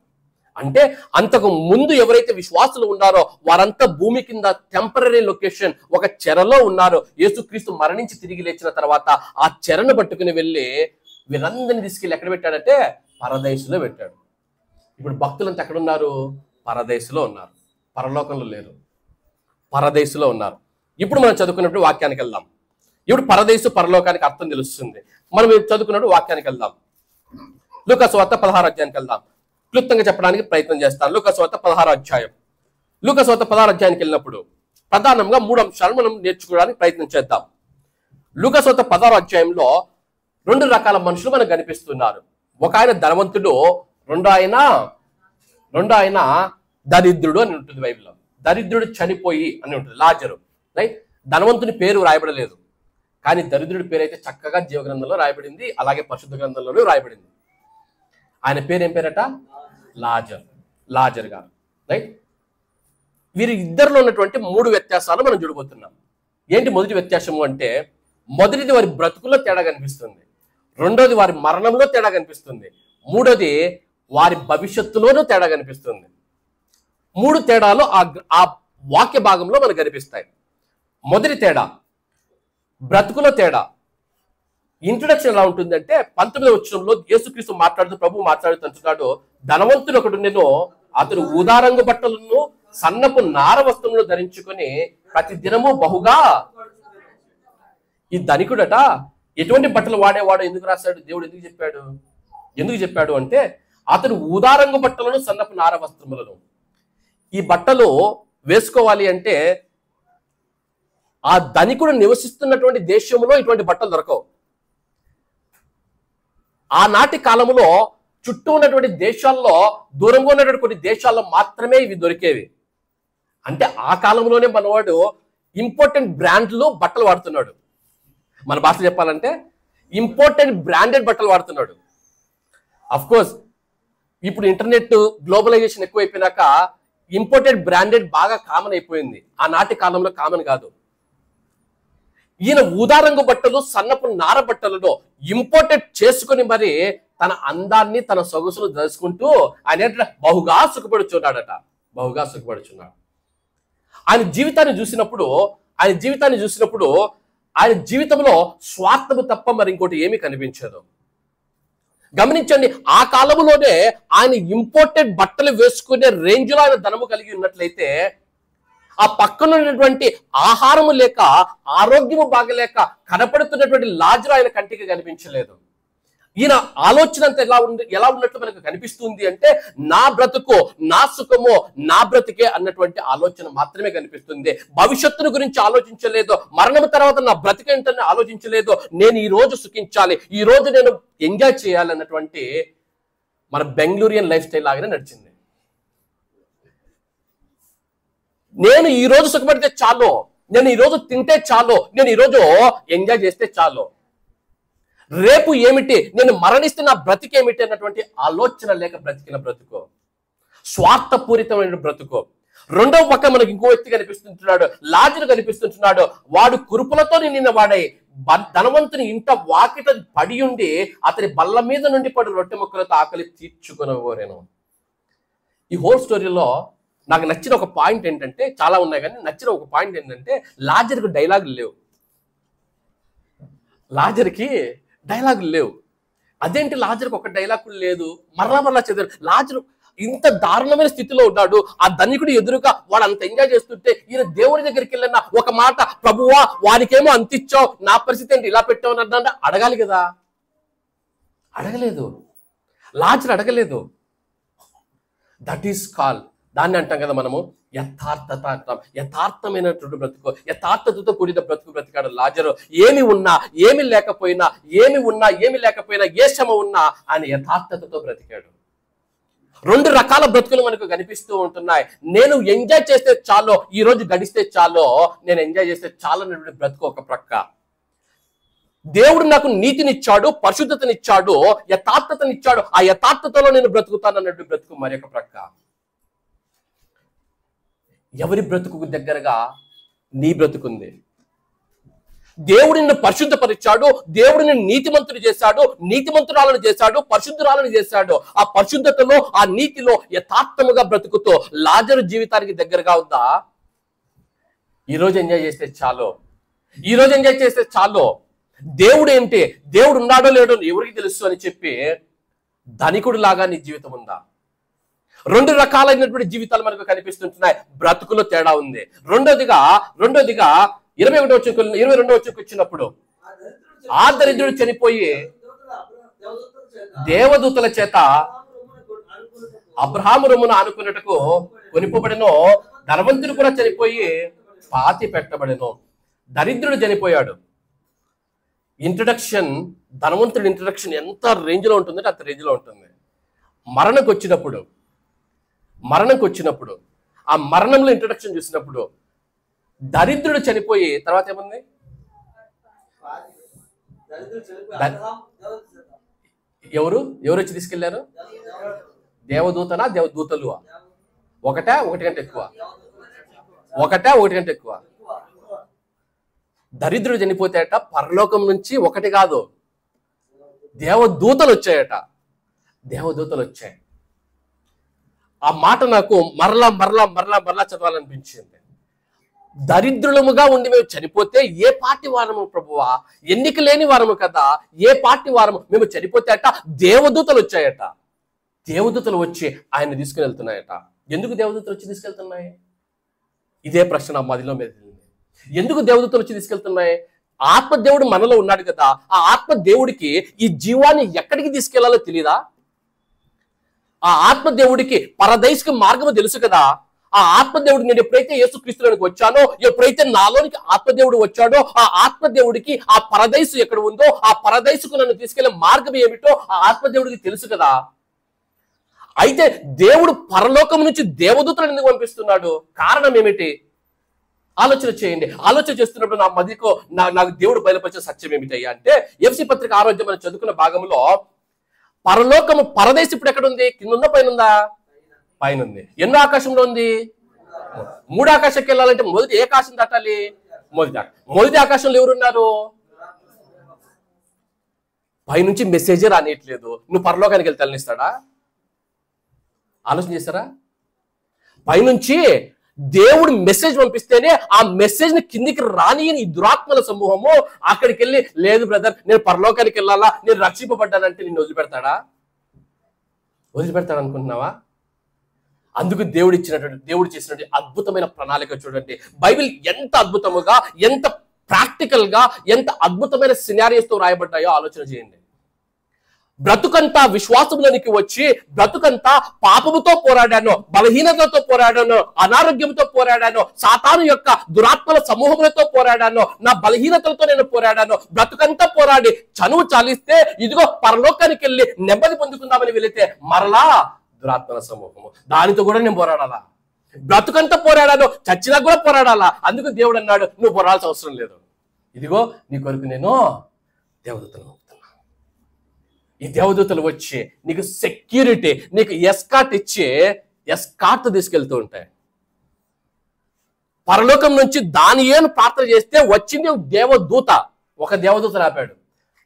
అంటే అంతకు ముందు ఎవరైతే విశ్వాసులు ఉన్నారో వారంతా భూమి కింద టెంపరరీ లొకేషన్, ఒక చెరలో ఉన్నారు. యేసుక్రీస్తు మరణించి తిరిగి లేచిన తర్వాత ఆ చెరను పట్టుకుని వెళ్ళి వీరందరినీ తీసుకెళ్ళి ఎక్కడ పెట్టాడంటే పరదైసులో పెట్టాడు. ఇప్పుడు భక్తులంతా ఎక్కడున్నారు? పరదైసులో ఉన్నారు, పరలోకంలో లేరు, పరదైసులో ఉన్నారు. ఇప్పుడు మనం చదువుకున్నప్పుడు వాక్యానికి వెళ్దాం. ఇప్పుడు పరదైసు పరలోకానికి అర్థం తెలుస్తుంది. మనం చదువుకున్నప్పుడు వాక్యానికి వెళ్దాం. లూకాసు వార్త 16వ అధ్యాయానికి వెళ్దాం. క్లుప్తంగా చెప్పడానికి ప్రయత్నం చేస్తాను. లూకాసు వార్త 16వ అధ్యాయం. లూకాసు వార్త 16వ అధ్యాయానికి వెళ్ళినప్పుడు ప్రధానంగా 3 అంశాలు మనం నేర్చుకోవడానికి ప్రయత్నం చేద్దాం. లూకాసు వార్త 16వ అధ్యాయంలో 2 రకాల మనుషులు మనకు కనిపిస్తున్నారు. ఒక ఆయన ధనవంతుడు, రెండో ఆయన దరిద్రుడు అని ఉంటుంది బైబిల్లో. దరిద్రుడు చనిపోయి అని ఉంటుంది, లాజరు. రైట్? ధనవంతుని పేరు రాయబడలేదు, కానీ దరిద్రుడి పేరు అయితే చక్కగా జీవ గ్రంథంలో రాయబడింది, అలాగే పరిశుద్ధ గ్రంథంలోనూ రాయబడింది. ఆయన పేరు ఏం పేరట? లాజర్ గారు. రైట్? వీరి ఇద్దరిలో ఉన్నటువంటి 3 వ్యత్యాసాలు మనం చూడబోతున్నాం. ఏంటి మొదటి వ్యత్యాసము అంటే, మొదటిది వారి బ్రతుకుల్లో తేడా కనిపిస్తుంది, రెండోది వారి మరణంలో తేడా కనిపిస్తుంది, మూడోది వారి భవిష్యత్తులోనూ తేడా కనిపిస్తుంది. 3 తేడాలు ఆ వాక్య భాగంలో మనకు కనిపిస్తాయి. మొదటి తేడా బ్రతుకులో తేడా. ఇంట్రొడక్షన్ ఎలా ఉంటుందంటే, 19వ వచనంలో యేసుక్రీస్తు మాట్లాడుతూ, ప్రభు మాట్లాడుతున్నాడు, ధనవంతుడు ఒకడు నేను, అతడు ఊదారంగు బట్టలను సన్నపు నార వస్త్రములు ధరించుకొని ప్రతి దినము బహుగా. ఈ ధనికుడట ఎటువంటి బట్టలు వాడేవాడు ఎందుకు రాశాడు? దేవుడు ఎందుకు చెప్పాడు అంటే, అతడు ఊదారంగు బట్టలను సన్నపు నార వస్త్రములను. ఈ బట్టలు వేసుకోవాలి అంటే ఆ ధనికుడు నివసిస్తున్నటువంటి దేశంలో ఇటువంటి బట్టలు దొరకవు. ఆనాటి కాలంలో చుట్టూ ఉన్నటువంటి దేశాల్లో, దూరంగా ఉన్నటువంటి కొన్ని దేశాల్లో మాత్రమే ఇవి దొరికేవి. అంటే ఆ కాలంలోనే మనవాడు ఇంపార్టెంట్ బ్రాండ్లు బట్టలు వాడుతున్నాడు. మన భాష చెప్పాలంటే ఇంపార్టెంట్ బ్రాండెడ్ బట్టలు వాడుతున్నాడు. అఫ్ కోర్స్ ఇప్పుడు ఇంటర్నెట్ గ్లోబలైజేషన్ ఎక్కువైపోయినాక ఇంపోర్టెడ్ బ్రాండెడ్ బాగా కామన్ అయిపోయింది. ఆనాటి కాలంలో కామన్ కాదు. ఈయన ఊదారంగు బట్టలు, సన్నపు నార బట్టలను ఇంపోర్టెడ్ చేసుకుని మరి తన అందాన్ని, తన సొగసులు దర్శకుంటూ ఆయన బహుగా సుఖపడుచున్నాడట. ఆయన జీవితాన్ని చూసినప్పుడు ఆయన జీవితంలో స్వార్థము తప్ప మరి ఇంకోటి ఏమీ కనిపించదు. గమనించండి, ఆ కాలంలోనే ఆయన ఇంపోర్టెడ్ బట్టలు వేసుకునే రేంజ్ లో ఆయన ధనము కలిగి ఉన్నట్లయితే, ఆ పక్కన ఉన్నటువంటి ఆహారము లేక, ఆరోగ్యము బాగలేక కనపడుతున్నటువంటి లాజరు ఆయన కంటికి కనిపించలేదు. ఈయన ఆలోచన అంతా ఎలా ఉన్నట్లు మనకు కనిపిస్తుంది అంటే, నా బ్రతుకు, నా సుఖము, నా బ్రతికే అన్నటువంటి ఆలోచన మాత్రమే కనిపిస్తుంది. భవిష్యత్తును గురించి ఆలోచించలేదు, మరణం తర్వాత నా బ్రతికేంటని ఆలోచించలేదు. నేను ఈ రోజు సుఖించాలి, ఈ రోజు నేను ఎంజాయ్ చేయాలి అన్నటువంటి మన బెంగళూరియన్ లైఫ్ స్టైల్ లాగానే నడిచింది. నేను ఈ రోజు సుఖపడితే చాలు, నేను ఈ రోజు తింటే చాలు, నేను ఈరోజు ఎంజాయ్ చేస్తే చాలు, రేపు ఏమిటి, నేను మరణిస్తే నా బ్రతికేమిటి అన్నటువంటి ఆలోచన లేక బ్రతికిన బ్రతుకు, స్వార్థపూరితమైన బ్రతుకు. రెండవ పక్క మనకి ఇంకో వ్యక్తి కనిపిస్తుంటున్నాడు, లాజరు కనిపిస్తుంటున్నాడు. వాడు కురుపులతో నిండిన వాడై ధనవంతుని ఇంట వాకిట పడి ఉండి అతని బల్ల మీద నుండి పడి రొట్టె ముక్కలతో ఆకలి తీర్చుకునగోరేను. ఈ హోల్ స్టోరీలో నాకు నచ్చిన ఒక పాయింట్ ఏంటంటే, చాలా ఉన్నాయి కానీ నచ్చిన ఒక పాయింట్ ఏంటంటే, లాజర్కి డైలాగులు లేవు. అదేంటి లాజర్కి ఒక డైలాగ్ లేదు? మరలా చదివారు. లాజరు ఇంత దారుణమైన స్థితిలో ఉన్నాడు. ఆ ధనికుడు ఎదురుగా వాడు అంత ఎంజాయ్ చేస్తుంటే ఈయన దేవుడి దగ్గరికి వెళ్ళిన ఒక మాట, ప్రభువా వానికేమో అంత ఇచ్చావు, నా పరిస్థితి ఏంటి ఇలా పెట్టావు అన్న అడగాలి కదా. అడగలేదు, లాజరు అడగలేదు. దట్ ఈస్ కాల్, దాన్ని అంటాం కదా మనము యథార్థత అంటాం. యథార్థమైనటువంటి బ్రతుకు, యథార్థతతో కూడిన బ్రతుకు బ్రతికాడు లాజరు. ఏమి ఉన్నా ఏమి లేకపోయినా, ఏమి ఉన్నా ఏమి లేకపోయినా, ఏ శ్రమ ఉన్నా ఆయన యథార్థతతో బ్రతికాడు. రెండు రకాల బ్రతుకులు మనకు కనిపిస్తూ ఉంటున్నాయి. నేను ఎంజాయ్ చేస్తే చాలో, ఈ రోజు గడిస్తే చాలో, నేను ఎంజాయ్ చేస్తే చాలు అనేటువంటి బ్రతుకు ఒక ప్రక్క. దేవుడు నాకు నీతినిచ్చాడు, పరిశుద్ధతనిచ్చాడు, యథార్థతనిచ్చాడు, ఆ యథార్థతలో నేను బ్రతుకుతాను అన్నట్టు బ్రతుకు మరొక ప్రక్క. ఎవరి బ్రతుకు దగ్గరగా నీ బ్రతుకుంది? దేవుడు నిన్ను పరిశుద్ధపరిచాడు, దేవుడు నిన్ను నీతిమంతుడు చేశాడు, నీతిమంతురాలను చేశాడు, పరిశుద్ధురాలను చేశాడు. ఆ పరిశుద్ధతలో, ఆ నీతిలో యథార్థముగా బ్రతుకుతో లాజరు జీవితానికి దగ్గరగా ఉందా? ఈరోజు ఎంజాయ్ చేస్తే చాలు, ఈరోజు ఎంజాయ్ చేస్తే చాలు. దేవుడు ఏంటి, దేవుడు ఉన్నాడో లేడో ఎవరికి తెలుసు అని చెప్పి ధనికుడు లాగా నీ జీవితం ఉందా? రెండు రకాలైనటువంటి జీవితాలు మనకు కనిపిస్తుంటున్నాయి. బ్రతుకులో తేడా ఉంది. రెండోదిగా 22వ వచనంకి వచ్చినప్పుడు ఆ దరిద్రుడు చనిపోయి దేవదూతల చేత అబ్రహాము రొమ్మున ఆనుకున్నట్టుకు కొనిపోబడెను. ధనవంతుడు కూడా చనిపోయి పాతి పెట్టబడెను. దరిద్రుడు చనిపోయాడు. ఇంట్రడక్షన్, ధనవంతుడి ఇంట్రడక్షన్ ఎంత రేంజ్ లో ఉంటుందంటే అంత రేంజ్ లో ఉంటుంది. మరణకు వచ్చినప్పుడు ఆ మరణంలో ఇంట్రడక్షన్ చూసినప్పుడు దరిద్రుడు చనిపోయి తర్వాత ఏముంది? ఎవరు వచ్చి తీసుకెళ్లారు? దేవదూతనా దేవదూతలు? ఒకటి కంటే ఎక్కువ. దరిద్రుడు చనిపోతాయట, పరలోకం నుంచి ఒకటి కాదు దేవదూతలు వచ్చాయి. ఆ మాట నాకు మరలా చదవాలనిపించింది. దరిద్రులముగా ఉండి మేము చనిపోతే ఏ పార్టీ వారము ప్రభువా? ఎన్నిక లేని వారము కదా, ఏ పార్టీ వారము? మేము చనిపోతే అట దేవదూతలు వచ్చాయట. దేవదూతలు వచ్చి ఆయన తీసుకుని వెళ్తున్నాయట. ఎందుకు దేవదూతలు వచ్చి తీసుకెళ్తున్నాయి? ఇదే ప్రశ్న నా మదిలో మీద. ఎందుకు దేవదూతలు వచ్చి తీసుకెళ్తున్నాయి? ఆత్మదేవుడు మనలో ఉన్నాడు కదా, ఆ ఆత్మదేవుడికి ఈ జీవాన్ని ఎక్కడికి తీసుకెళ్లాలో తెలియదా? ఆ ఆత్మదేవుడికి పరదైస్కి మార్గము తెలుసు కదా. ఆ ఆత్మదేవుడు, నేను ఎప్పుడైతే యేసుక్రీస్తులోనికి వచ్చానో, ఎప్పుడైతే నాలోనికి ఆత్మదేవుడు వచ్చాడో, ఆ ఆత్మదేవుడికి ఆ పరదైసు ఎక్కడ ఉందో, ఆ పరదైసుకు నన్ను తీసుకెళ్లే మార్గం ఏమిటో ఆ ఆత్మదేవుడికి తెలుసు కదా. అయితే దేవుడు పరలోకం నుంచి దేవదూతలను ఎందుకు పంపిస్తున్నాడు? కారణం ఏమిటి? ఆలోచన చేయండి. ఆలోచన చేస్తున్నప్పుడు నా మదికో నాకు దేవుడు బయలుపరిచే సత్యం ఏమిటయ్యా అంటే, ఎఫ్సి పత్రిక 6వ అధ్యాయం మనం చదువుకున్న భాగంలో పరలోకము, పరదేశం ఇప్పుడు ఎక్కడ ఉంది? కింద ఉందా పైన ఉందా? పైన ఉంది. ఎన్నో ఆకాశంలో ఉంది? 3 ఆకాశంకి వెళ్ళాలంటే మొదటి ఏ ఆకాశం దాటాలి? మొదటి ఆకాశంలో ఎవరున్నారు? పైనుంచి మెసేజే రానియట్లేదు. నువ్వు పరలోకానికి వెళ్తే వెళ్ళనిస్తాడా? ఆలోచన చేస్తారా? పైనుంచి దేవుడు మెసేజ్ పంపిస్తేనే ఆ మెసేజ్ ని కిందికి రానియని ఈ దురాత్మల సమూహము అక్కడికి వెళ్ళి, లేదు బ్రదర్ నేను పరలోకానికి వెళ్ళాలా, నేను రక్షింపబడ్డానంటే నిన్ను వదిలిపెడతాడా అనుకుంటున్నావా? అందుకు దేవుడు చేసినటువంటి అద్భుతమైన ప్రణాళిక చూడండి. బైబిల్ ఎంత అద్భుతముగా, ఎంత ప్రాక్టికల్ గా, ఎంత అద్భుతమైన సినారియోస్ తో రాయబడ్డాయో ఆలోచన చేయండి. బ్రతుకంతా విశ్వాసంలోనికి వచ్చి, బ్రతుకంతా పాపముతో పోరాడాను, బలహీనతతో పోరాడాను, అనారోగ్యంతో పోరాడాను, సాతాను యొక్క దురాత్మల సమూహములతో పోరాడాను, నా బలహీనతలతో నేను పోరాడాను, బ్రతుకంతా పోరాడి చనువు చాలిస్తే ఇదిగో పరలోకానికి వెళ్ళి నెమ్మది పొందుకుందామని వెళితే మరలా దురాత్మల సమూహము, దానితో కూడా నేను పోరాడాలా? బ్రతుకంతా పోరాడాను, చచ్చినా కూడా పోరాడాలా? అందుకు దేవుడు అన్నాడు, నువ్వు పోరాడాల్సిన అవసరం లేదు, ఇదిగో నీ కొరకు నేను దేవదూతను. ఈ దేవదూతలు వచ్చి నీకు సెక్యూరిటీ, నీకు ఎస్కాట్ ఇచ్చి ఎస్కాట్ తీసుకెళ్తూ ఉంటాయి. పరలోకం నుంచి దానియేలు ప్రార్థన చేస్తే వచ్చింది దేవదూత, ఒక దేవదూత ఆపాడు.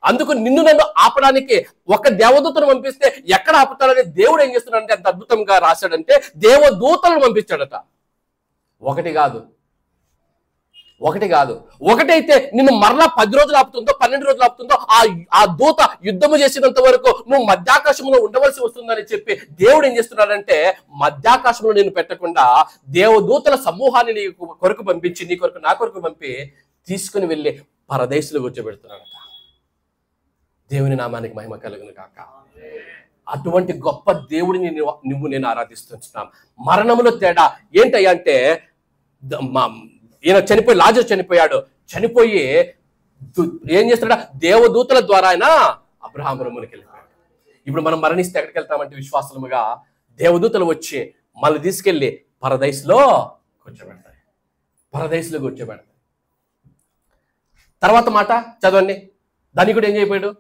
అందుకు నిన్ను నన్ను ఆపడానికి ఒక దేవదూతను పంపిస్తే ఎక్కడ ఆపుతాడని దేవుడు ఏం చేస్తున్నాడంటే అంత అద్భుతంగా రాశాడంటే దేవదూతలను పంపించాడట. ఒకటి కాదు, ఒకటి కాదు. ఒకటైతే నిన్ను మరలా 10 రోజులు ఆపుతుందో 12 రోజులు ఆపుతుందో ఆ దూత యుద్ధము చేసినంత వరకు నువ్వు మధ్యాకాశంలో ఉండవలసి వస్తుందని చెప్పి దేవుడు ఏం చేస్తున్నాడంటే మధ్యాకాశంలో నేను పెట్టకుండా దేవదూతల సమూహాన్ని నీ కొరకు పంపించి నీ కొరకు నా కొరకు పంపి తీసుకుని వెళ్ళి పరదేశంలో కూర్చోబెడుతున్నాడట. దేవుని నామానికి మహిమ కలుగును కాక. అటువంటి గొప్ప దేవుడిని నువ్వు నేను ఆరాధిస్తున్నాం. మరణంలో తేడా ఏంటయ్యా అంటే ఈయన చనిపోయి లాజరు చనిపోయాడు. చనిపోయి ఏం చేస్తాడ దేవదూతల ద్వారా ఆయన అబ్రహాం రొమ్మునికి వెళ్ళిపోయాడు. ఇప్పుడు మనం మరణిస్తే ఎక్కడికి వెళ్తామంటే విశ్వాసముగా దేవదూతలు వచ్చి మళ్ళీ తీసుకెళ్లి పరదేశంలో కూర్చోబెడతాయి. పరదేశంలో కూర్చోబెడతాయి. తర్వాత మాట చదవండి. ధనికుడు ఏం చేయపోయాడు?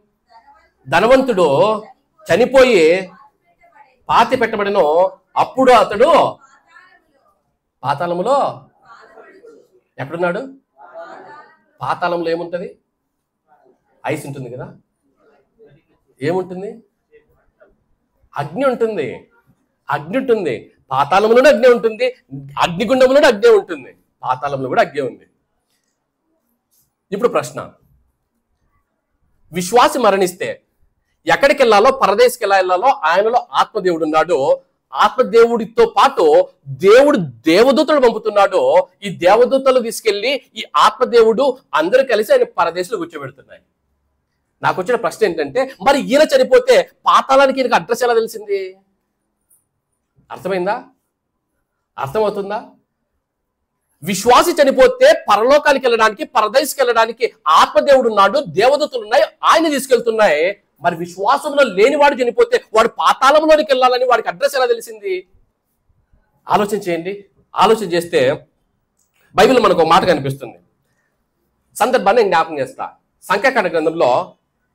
ధనవంతుడు చనిపోయి పాతి పెట్టబడినో అప్పుడు అతడు పాతాళములో ఎక్కడున్నాడు? పాతాళంలో ఏముంటది? ఐస్ ఉంటుంది కదా. ఏముంటుంది? అగ్ని ఉంటుంది. అగ్ని ఉంటుంది. పాతాళంలోనే అగ్ని ఉంటుంది. అగ్నిగుండంలోనే అగ్ని ఉంటుంది. పాతాళంలో కూడా అగ్ని ఉంది. ఇప్పుడు ప్రశ్న, విశ్వాసి మరణిస్తే ఎక్కడికి వెళ్ళాలో, పరదేశికి ఎలా వెళ్ళాలో ఆయనలో ఆత్మదేవుడు ఉన్నాడు. ఆత్మదేవుడితో పాటు దేవుడు దేవదూతలు పంపుతున్నాడు. ఈ దేవదూతలు తీసుకెళ్లి ఈ ఆత్మదేవుడు అందరూ కలిసి ఆయన పరదేశంలో కూర్చోబెడుతున్నాయి. నాకు వచ్చిన ప్రశ్న ఏంటంటే, మరి ఈయన చనిపోతే పాతాళానికి ఈయనకు అడ్రస్ ఎలా తెలిసింది? అర్థమైందా? అర్థమవుతుందా? విశ్వాసి చనిపోతే పరలోకానికి వెళ్ళడానికి, పరదేశికి వెళ్ళడానికి ఆత్మదేవుడు ఉన్నాడు, దేవదూతలు ఉన్నాయి, ఆయన తీసుకెళ్తున్నాయి. మరి విశ్వాసంలో లేనివాడు చనిపోతే వాడు పాతాళంలోనికి వెళ్ళాలని వాడికి అడ్రస్ ఎలా తెలిసింది? ఆలోచన చేయండి. ఆలోచన చేస్తే బైబిల్ మనకు ఒక మాట కనిపిస్తుంది. సందర్భాన్ని జ్ఞాపకం చేస్తా. సంఖ్యాకాండ గ్రంథంలో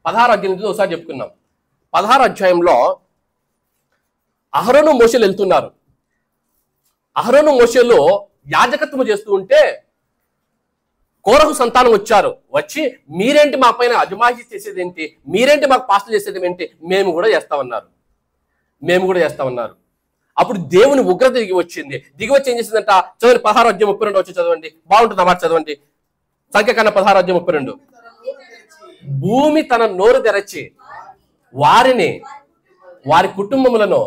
16 అధ్యాయం ఒకసారి చెప్పుకున్నాం. 16 అధ్యాయంలో అహరోను మోషేలు వెళ్తున్నారు. అహరోను మోషేలు యాజకత్వం చేస్తూ ఉంటే కోరహు సంతానం వచ్చారు. వచ్చి మీరేంటి మా పైన అజమాయిషీ చేసేది ఏంటి, మీరేంటి మాకు పాస్టలు చేసేది ఏంటి, మేము కూడా చేస్తామన్నారు. అప్పుడు దేవుని ఉగ్రత దిగి వచ్చింది. దిగి వచ్చి ఏం చేసిందంట? చదవండి. 16 అధ్యాయం 32 వచ్చి చదవండి. బాగుంటుంది అన్నమాట. చదవండి. సంఖ్యాకాండ 16 అధ్యాయం 32. భూమి తన నోరు తెరచి వారిని, వారి కుటుంబములను,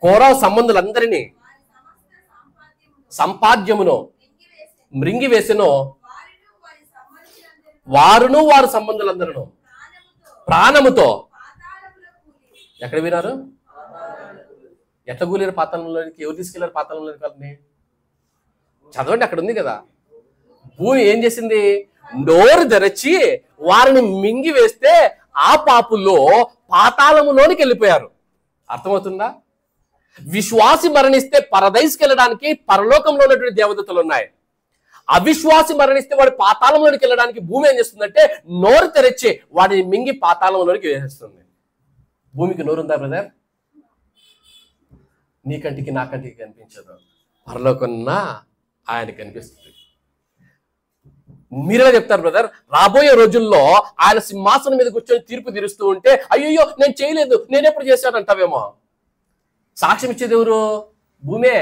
కోరహు సంబంధులందరినీ, సంపాద్యమును మృంగి వేసెను. వారును వారి సంబంధులందరూ ప్రాణముతో ఎక్కడ వినారు? ఎట్లా కూలేరు పాతాళంలోనికి? ఎవరు తీసుకెళ్లారు పాతాళంలోనికి? వాళ్ళని చదవండి, అక్కడ ఉంది కదా. భూమి ఏం చేసింది? నోరు తెరచి వారిని మింగి వేస్తే ఆ పాపుల్లో పాతాళములోనికి వెళ్ళిపోయారు. అర్థమవుతుందా? విశ్వాసి మరణిస్తే పరదేశికి వెళ్ళడానికి పరలోకంలో ఉన్నటువంటి దేవదూతలు ఉన్నాయి. అవిశ్వాసి మరణిస్తే వాడు పాతాళంలోనికి వెళ్ళడానికి భూమి ఏం చేస్తుందంటే నోరు తెరచి వాడిని మింగి పాతాళంలోనికి వేసేస్తుంది. భూమికి నోరుందా బ్రదర్? నీ కంటికి నా కంటికి కనిపించదు, పరలోకన్నా ఆయన కనిపిస్తుంది. మీరెలా చెప్తారు బ్రదర్? రాబోయే రోజుల్లో ఆయన సింహాసనం మీద కూర్చొని తీర్పు తీరుస్తూ ఉంటే అయ్యో నేను చేయలేదు, నేనెప్పుడు చేశానంటావేమో. సాక్ష్యం ఇచ్చేది ఎవరు? భూమే.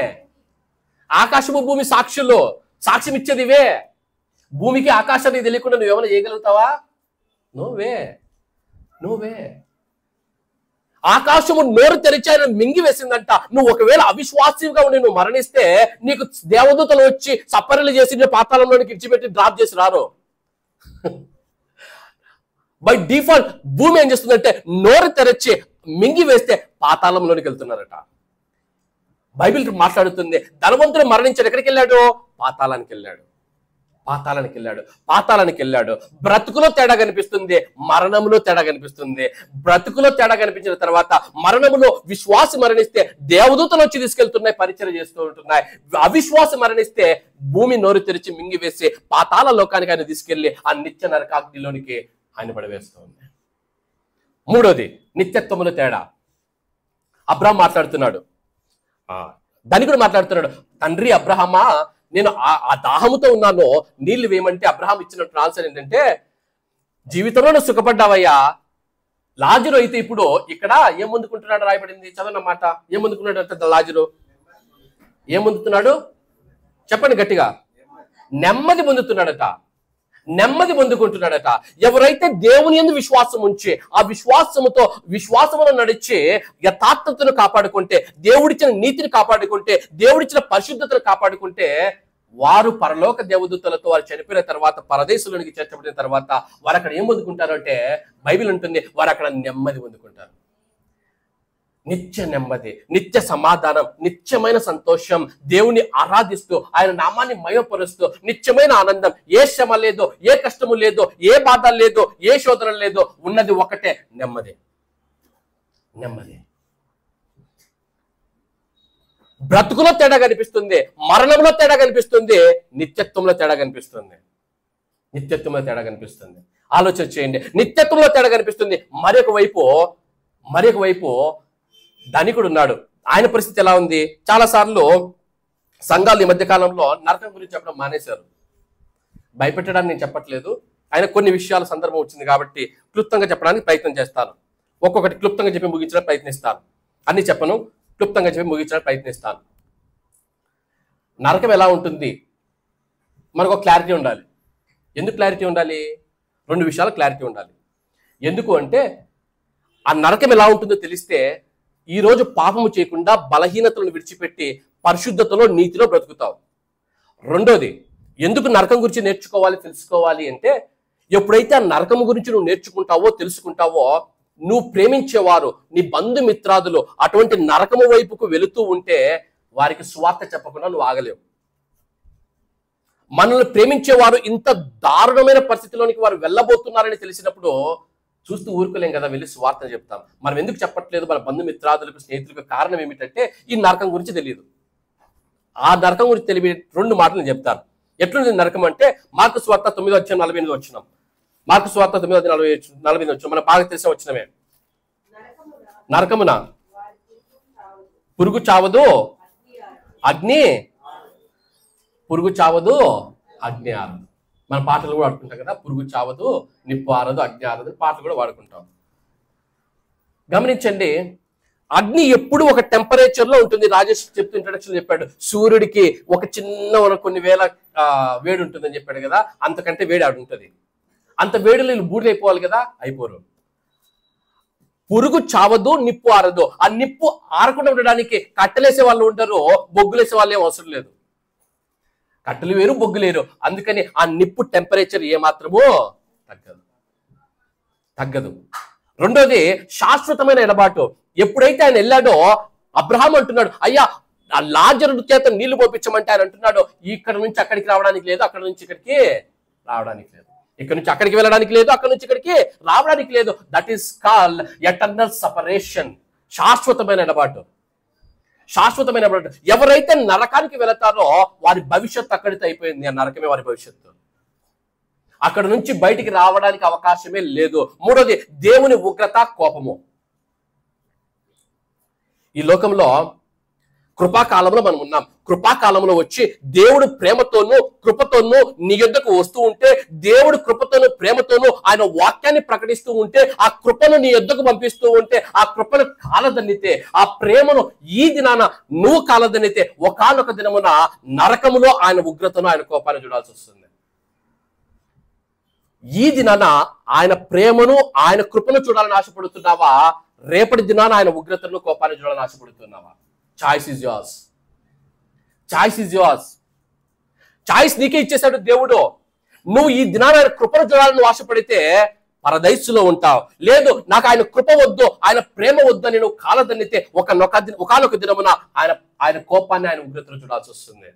ఆకాశము భూమి సాక్షులు. సాక్ష్యం ఇచ్చేది ఇవే. భూమికి ఆకాశానికి తెలియకుండా నువ్వేమైనా చేయగలుగుతావా? నువ్వే. ఆకాశము నోరు తెరిచి ఆయన మింగి వేసిందంట. నువ్వు ఒకవేళ అవిశ్వాసిగా ఉండి నువ్వు మరణిస్తే నీకు దేవదూతలు వచ్చి సపర్యలు చేసి పాతాళంలోనికి ఇచ్చిపెట్టి డ్రాప్ చేసి రారు. బై డిఫాల్ట్ భూమి ఏం చేస్తుందంటే నోరు తెరచి మింగి వేస్తే పాతాళంలోనికి వెళ్తున్నారట. బైబిల్ మాట్లాడుతుంది. ధనవంతుడు మరణించాడు. ఎక్కడికి వెళ్ళాడు? పాతాళానికి వెళ్ళాడు. బ్రతుకులో తేడా కనిపిస్తుంది, మరణంలో తేడా కనిపిస్తుంది. బ్రతుకులో తేడా కనిపించిన తర్వాత మరణములో విశ్వాసి మరణిస్తే దేవదూతలు వచ్చి తీసుకెళ్తున్నాయి, పరిచయం చేస్తూ ఉంటున్నాయి. అవిశ్వాసి మరణిస్తే భూమి నోరు తెరిచి మింగి వేసి పాతాళ లోకానికి ఆయన తీసుకెళ్లి ఆ నిత్య నరకాగ్నిలోనికి ఆయన పడివేస్తూ ఉంది. మూడోది నిత్యత్వములో తేడా. అబ్రహాం మాట్లాడుతున్నాడు, ధనికుడు మాట్లాడుతున్నాడు. తండ్రి అబ్రహామా, నేను ఆ దాహముతో ఉన్నాను, నీళ్లు వేయమంటే అబ్రహాం ఇచ్చిన ఆన్సర్ ఏంటంటే, జీవితంలో నువ్వు సుఖపడ్డావయ్యా, లాజరు అయితే ఇప్పుడు ఇక్కడ ఏం పొందుకుంటున్నాడు రాయబడింది. చదవనమాట. ఏం పొందుకున్నాడు లాజరు? ఏం పొందుతున్నాడు? చెప్పండి గట్టిగా. నెమ్మది పొందుతున్నాడట, నెమ్మది పొందుకుంటున్నాడట. ఎవరైతే దేవుని యందు విశ్వాసం ఉంచి ఆ విశ్వాసములో నడిచి యథార్థతను కాపాడుకుంటే, దేవుడిచ్చిన నీతిని కాపాడుకుంటే, దేవుడిచ్చిన పరిశుద్ధతను కాపాడుకుంటే, వారు పరలోక దేవదూతలతో వారు చనిపోయిన తర్వాత పరదేశంలోనికి చేర్చబడిన తర్వాత వారు అక్కడ ఏం పొందుకుంటారు అంటే, బైబిల్ ఉంటుంది, వారు అక్కడ నెమ్మది పొందుకుంటారు. నిత్య నెమ్మది, నిత్య సమాధానం, నిత్యమైన సంతోషం, దేవుని ఆరాధిస్తూ ఆయన నామాన్ని మయపరుస్తూ నిత్యమైన ఆనందం. ఏ శ్రమ లేదో, ఏ కష్టము లేదో, ఏ బాధ లేదో, ఏ శోధన లేదో, ఉన్నది ఒకటే, నెమ్మది. నెమ్మది. బ్రతుకులో తేడా కనిపిస్తుంది, మరణంలో తేడా కనిపిస్తుంది, నిత్యత్వంలో తేడా కనిపిస్తుంది. నిత్యత్వంలో తేడా కనిపిస్తుంది. ఆలోచన చేయండి. నిత్యత్వంలో తేడా కనిపిస్తుంది. మరొక వైపు ధనికుడు ఉన్నాడు. ఆయన పరిస్థితి ఎలా ఉంది? చాలా సార్లు సంఘాలు ఈ మధ్య కాలంలో నరకం గురించి చెప్పడం మానేశారు. భయపెట్టడానికి నేను చెప్పట్లేదు, ఆయన కొన్ని విషయాల సందర్భం వచ్చింది కాబట్టి క్లుప్తంగా చెప్పడానికి ప్రయత్నం చేస్తాను. ఒక్కొక్కటి క్లుప్తంగా చెప్పి ముగించడానికి ప్రయత్నిస్తాను. అన్ని చెప్పను, క్లుప్తంగా చెప్పి ముగించడానికి ప్రయత్నిస్తాను. నరకం ఎలా ఉంటుంది మనకు ఒక క్లారిటీ ఉండాలి. ఎందుకు క్లారిటీ ఉండాలి? రెండు విషయాలు క్లారిటీ ఉండాలి. ఎందుకు అంటే, ఆ నరకం ఎలా ఉంటుందో తెలిస్తే ఈరోజు పాపము చేయకుండా బలహీనతలను విడిచిపెట్టి పరిశుద్ధతలో, నీతిలో బ్రతుకుతావు. రెండోది, ఎందుకు నరకం గురించి నేర్చుకోవాలి, తెలుసుకోవాలి అంటే, ఎప్పుడైతే ఆ నరకం గురించి నువ్వు నేర్చుకుంటావో, తెలుసుకుంటావో, నువ్వు ప్రేమించేవారు, నీ బంధుమిత్రాదులు అటువంటి నరకము వైపుకు వెళుతూ ఉంటే వారికి సువార్త చెప్పకుండా నువ్వు ఆగలేవు. మనల్ని ప్రేమించేవారు ఇంత దారుణమైన పరిస్థితిలోనికి వారు వెళ్ళబోతున్నారని తెలిసినప్పుడు చూస్తూ ఊరుకోలేం కదా, వెళ్ళి సువార్త చెప్తాం. మనం ఎందుకు చెప్పట్లేదు మన బంధుమిత్రాదులకు, స్నేహితులకు? కారణం ఏమిటంటే ఈ నరకం గురించి తెలియదు. ఆ నరకం గురించి తెలియ రెండు మాటలు నేను చెప్తాను. ఎట్లుంది నరకం అంటే, మార్కు సువార్త 9:48 వచ్చినాం. మార్కు సువార్త 9:48 వచ్చినాం. మన బాగా తెలిసిన వచ్చినమే. నరకమున పురుగు చావదు, అగ్ని ఆరదు. మన పాటలు కూడా వాడుకుంటాం కదా, పురుగు చావదు, నిప్పు ఆరదు, అగ్ని ఆరదు, పాటలు కూడా వాడుకుంటాం. గమనించండి, అగ్ని ఎప్పుడు ఒక టెంపరేచర్ లో ఉంటుంది. రాజేష్ చెప్తూ ఇంట్రడక్షన్ చెప్పాడు, సూర్యుడికి ఒక చిన్న కొన్ని వేల వేడి ఉంటుందని చెప్పాడు కదా, అంతకంటే వేడి ఆడు ఉంటుంది. అంత వేడిలో బూడిద అయిపోవాలి కదా, అయిపోరు. పురుగు చావదు, నిప్పు ఆరదు. ఆ నిప్పు ఆరకుండా ఉండడానికి కట్టెలేసే వాళ్ళు ఉంటారు, బొగ్గులేసే వాళ్ళు ఏం అవసరం లేదు. కట్టెలు వేరు, బొగ్గు లేరు. అందుకని ఆ నిప్పు టెంపరేచర్ ఏమాత్రమో తగ్గదు. రెండోది, శాశ్వతమైన ఎడబాటు. ఎప్పుడైతే ఆయన వెళ్ళాడో, అబ్రహాం అంటున్నాడు, అయ్యా ఆ లాజరు చేత నీళ్లు పోపించమంటే ఆయన అంటున్నాడు, ఇక్కడ నుంచి అక్కడికి రావడానికి లేదు, అక్కడ నుంచి ఇక్కడికి రావడానికి లేదు, ఇక్కడ నుంచి అక్కడికి వెళ్ళడానికి లేదు, అక్కడ నుంచి ఇక్కడికి రావడానికి లేదు. That is called eternal separation. శాశ్వతమైన ఎడబాటు. శాశ్వతమైన ఎడబాటు. ఎవరైతే నరకానికి వెళతారో వారి భవిష్యత్తు అక్కడితో అయిపోయింది. ఆ నరకమే వారి భవిష్యత్తు. అక్కడ నుంచి బయటికి రావడానికి అవకాశమే లేదు. మూడోది, దేవుని ఉగ్రత, కోపము. ఈ లోకంలో కృపాకాలంలో మనం ఉన్నాం. కృపాకాలంలో వచ్చి దేవుడు ప్రేమతోనూ కృపతోనూ నీ యొద్దకు వస్తూ ఉంటే, దేవుడు కృపతోనూ ప్రేమతోనూ ఆయన వాక్యాన్ని ప్రకటిస్తూ ఉంటే, ఆ కృపను నీ యొద్దకు పంపిస్తూ ఉంటే, ఆ కృపను కాలదన్నితే, ఆ ప్రేమను ఈ దినాన నువ్వు కాలదన్నితే, ఒకానొక దినమున నరకములో ఆయన ఉగ్రతను, ఆయన కోపాన్ని చూడాల్సి వస్తుంది. ఈ దినాన ఆయన ప్రేమను, ఆయన కృపను చూడాలని ఆశపడుతున్నావా? రేపటి దినాన ఆయన ఉగ్రతను, కోపాన్ని చూడాలని ఆశపడుతున్నావా? Choice is yours. Choice is yours. Choice నీకే ఇచ్చేశాడు దేవుడు. నువ్వు ఈ దినాన ఆయన కృపను చూడాలని ఆశపడితే పరదైసులో ఉంటావు. లేదు, నాకు ఆయన కృప వద్దు, ఆయన ప్రేమ వద్దు అని నువ్వు కాలదన్నితే ఒకనొక దినమున ఆయన కోపాన్ని, ఆయన ఉగ్రతను చూడాల్సి వస్తుంది.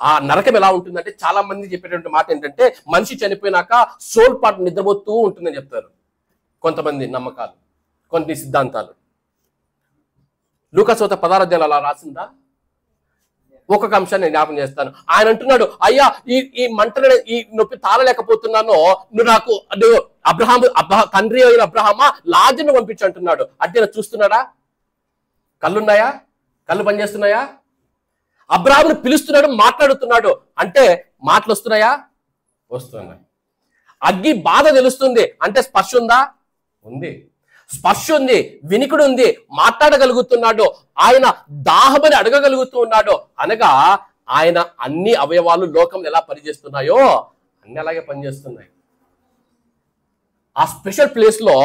ఆ నరకం ఎలా ఉంటుందంటే, చాలా మంది చెప్పేటువంటి మాట ఏంటంటే, మనిషి చనిపోయినాక సోల్ పార్ట్ నిద్రపోతూ ఉంటుందని చెప్తారు. కొంతమంది నమ్మకాలు, కొన్ని సిద్ధాంతాలు. లూకాసు 16 అలా రాసిందా? ఒక్కొక్క అంశాన్ని నేను జ్ఞాపకం చేస్తాను. ఆయన అంటున్నాడు, అయ్యా ఈ మంటను, ఈ నొప్పి తాళలేకపోతున్నాను, నువ్వు తండ్రి అయిన అబ్రహామా లాజరును పంపించు అంటున్నాడు. అంటే చూస్తున్నాడా? కళ్ళున్నాయా? కళ్ళు పనిచేస్తున్నాయా? అబ్రహామును పిలుస్తున్నాడు, మాట్లాడుతున్నాడు. అంటే మాటలు వస్తున్నాయా? వస్తున్నాయి. అగ్గి బాధ తెలుస్తుంది అంటే స్పర్శ ఉందా? ఉంది. స్పర్శ ఉంది, వినికుడు ఉంది, మాట్లాడగలుగుతున్నాడు, ఆయన దాహమని అడగగలుగుతూ ఉన్నాడు. అనగా ఆయన అన్ని అవయవాలు లోకంలో ఎలా పనిచేస్తున్నాయో అన్ని అలాగే పనిచేస్తున్నాయి. ఆ స్పెషల్ ప్లేస్ లో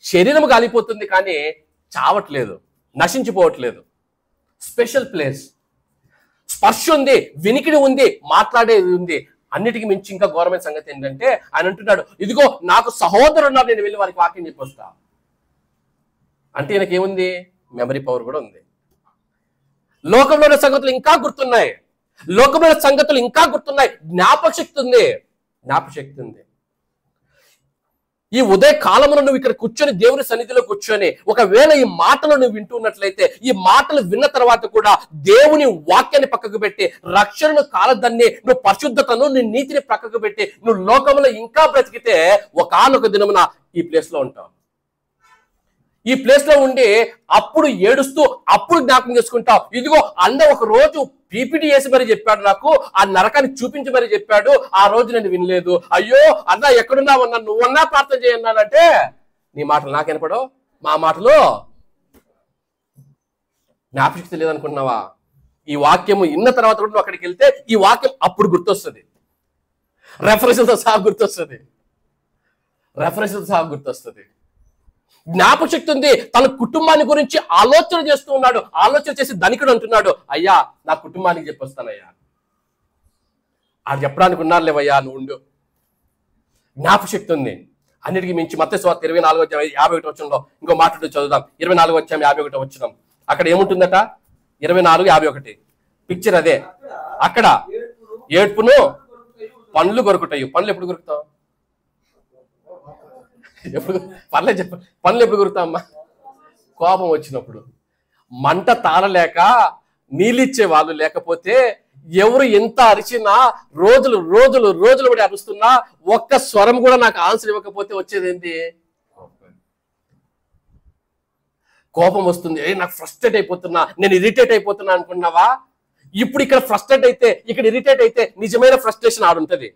శరీరం కాలిపోతుంది కానీ చావట్లేదు, నశించిపోవట్లేదు. Special place. స్పర్శ ఉంది, వినికిడి ఉంది, మాట్లాడేది ఉంది. అన్నిటికీ మించి ఇంకా ఘోరమైన సంగతి ఏంటంటే ఆయన అంటున్నాడు, ఇదిగో నాకు సహోదరుడు ఉన్నారు, నేను వెళ్ళి వారికి వాక్యం చెప్పొస్తా. అంటే ఈయనకేముంది? మెమరీ పవర్ కూడా ఉంది. లోకంలోని సంగతులు ఇంకా గుర్తున్నాయి, లోకంలోని సంగతులు ఇంకా గుర్తున్నాయి. జ్ఞాపక శక్తి ఉంది, జ్ఞాపశక్తి ఉంది. ఈ ఉదయ కాలంలో నువ్వు ఇక్కడ కూర్చొని దేవుని సన్నిధిలో కూర్చొని ఒకవేళ ఈ మాటలు నువ్వు వింటున్నట్లయితే, ఈ మాటలు విన్న తర్వాత కూడా దేవుని వాక్యాన్ని పక్కకు పెట్టి, రక్షణను కాలదన్ని, నువ్వు పరిశుద్ధతను, నీ నీతిని పక్కకు పెట్టి నువ్వు లోకంలో ఇంకా బ్రతికితే ఒకానొక దినమున ఈ ప్లేస్ లో ఉంటావు. ఈ ప్లేస్ లో ఉండి అప్పుడు ఏడుస్తూ అప్పుడు జ్ఞాపకం చేసుకుంటావు, ఇదిగో అన్న ఒక రోజు పీపీటీ చేసి మరి చెప్పాడు, నాకు ఆ నరకాన్ని చూపించి మరి చెప్పాడు, ఆ రోజు నేను వినలేదు, అయ్యో అన్నా ఎక్కడున్నావన్నా, నువ్వన్నా ప్రార్థన చేయన్నానంటే నీ మాటలు నాకు వినపడవు, మా మాటలు జ్ఞాపకశక్తి లేదనుకుంటున్నావా? ఈ వాక్యము ఇన్న తర్వాత కూడా నువ్వు అక్కడికి వెళ్తే ఈ వాక్యం అప్పుడు గుర్తొస్తుంది, రెఫరెన్స్లతో సహా గుర్తొస్తుంది, రెఫరెన్స్లతో సహా గుర్తొస్తుంది. జ్ఞాపకశక్తి ఉంది. తన కుటుంబాన్ని గురించి ఆలోచన చేస్తూ ఉన్నాడు. ఆలోచన చేసి ధనికుడు అంటున్నాడు, అయ్యా నా కుటుంబానికి చెప్పొస్తానయ్యా. అది చెప్పడానికి ఉన్నారులేవయ్యా, నువ్వు ఉండు. జ్ఞాపకశక్తి ఉంది. అన్నిటికీ మించి మత్తయి సువార్త 24:51 ఇంకో మాట్లాడు చదువుదాం. 24:51 అక్కడ ఏముంటుందట? 24:51 పిక్చర్ అదే. అక్కడ ఏడ్పును పండ్లు కొరుకుతాయి. పండ్లు ఎప్పుడు కొరుకుతావు? ఎప్పుడు పర్లేదు చెప్ప. పనులు ఎప్పుడు గురుతామ్మా? కోపం వచ్చినప్పుడు. మంట తాళలేక నీళ్ళిచ్చే వాళ్ళు లేకపోతే ఎవరు ఎంత అరిచినా, రోజులు రోజులు రోజులు పడి అరుస్తున్నా, ఒక్క స్వరం కూడా నాకు ఆన్సర్ ఇవ్వకపోతే వచ్చేది ఏంటి? కోపం వస్తుంది. నాకు ఫ్రస్ట్రేట్ అయిపోతున్నా, నేను ఇరిటేట్ అయిపోతున్నా అనుకున్నావా? ఇప్పుడు ఇక్కడ ఫ్రస్ట్రేట్ అయితే, ఇక్కడ ఇరిటేట్ అయితే నిజమైన ఫ్రస్ట్రేషన్ ఆడుంటది.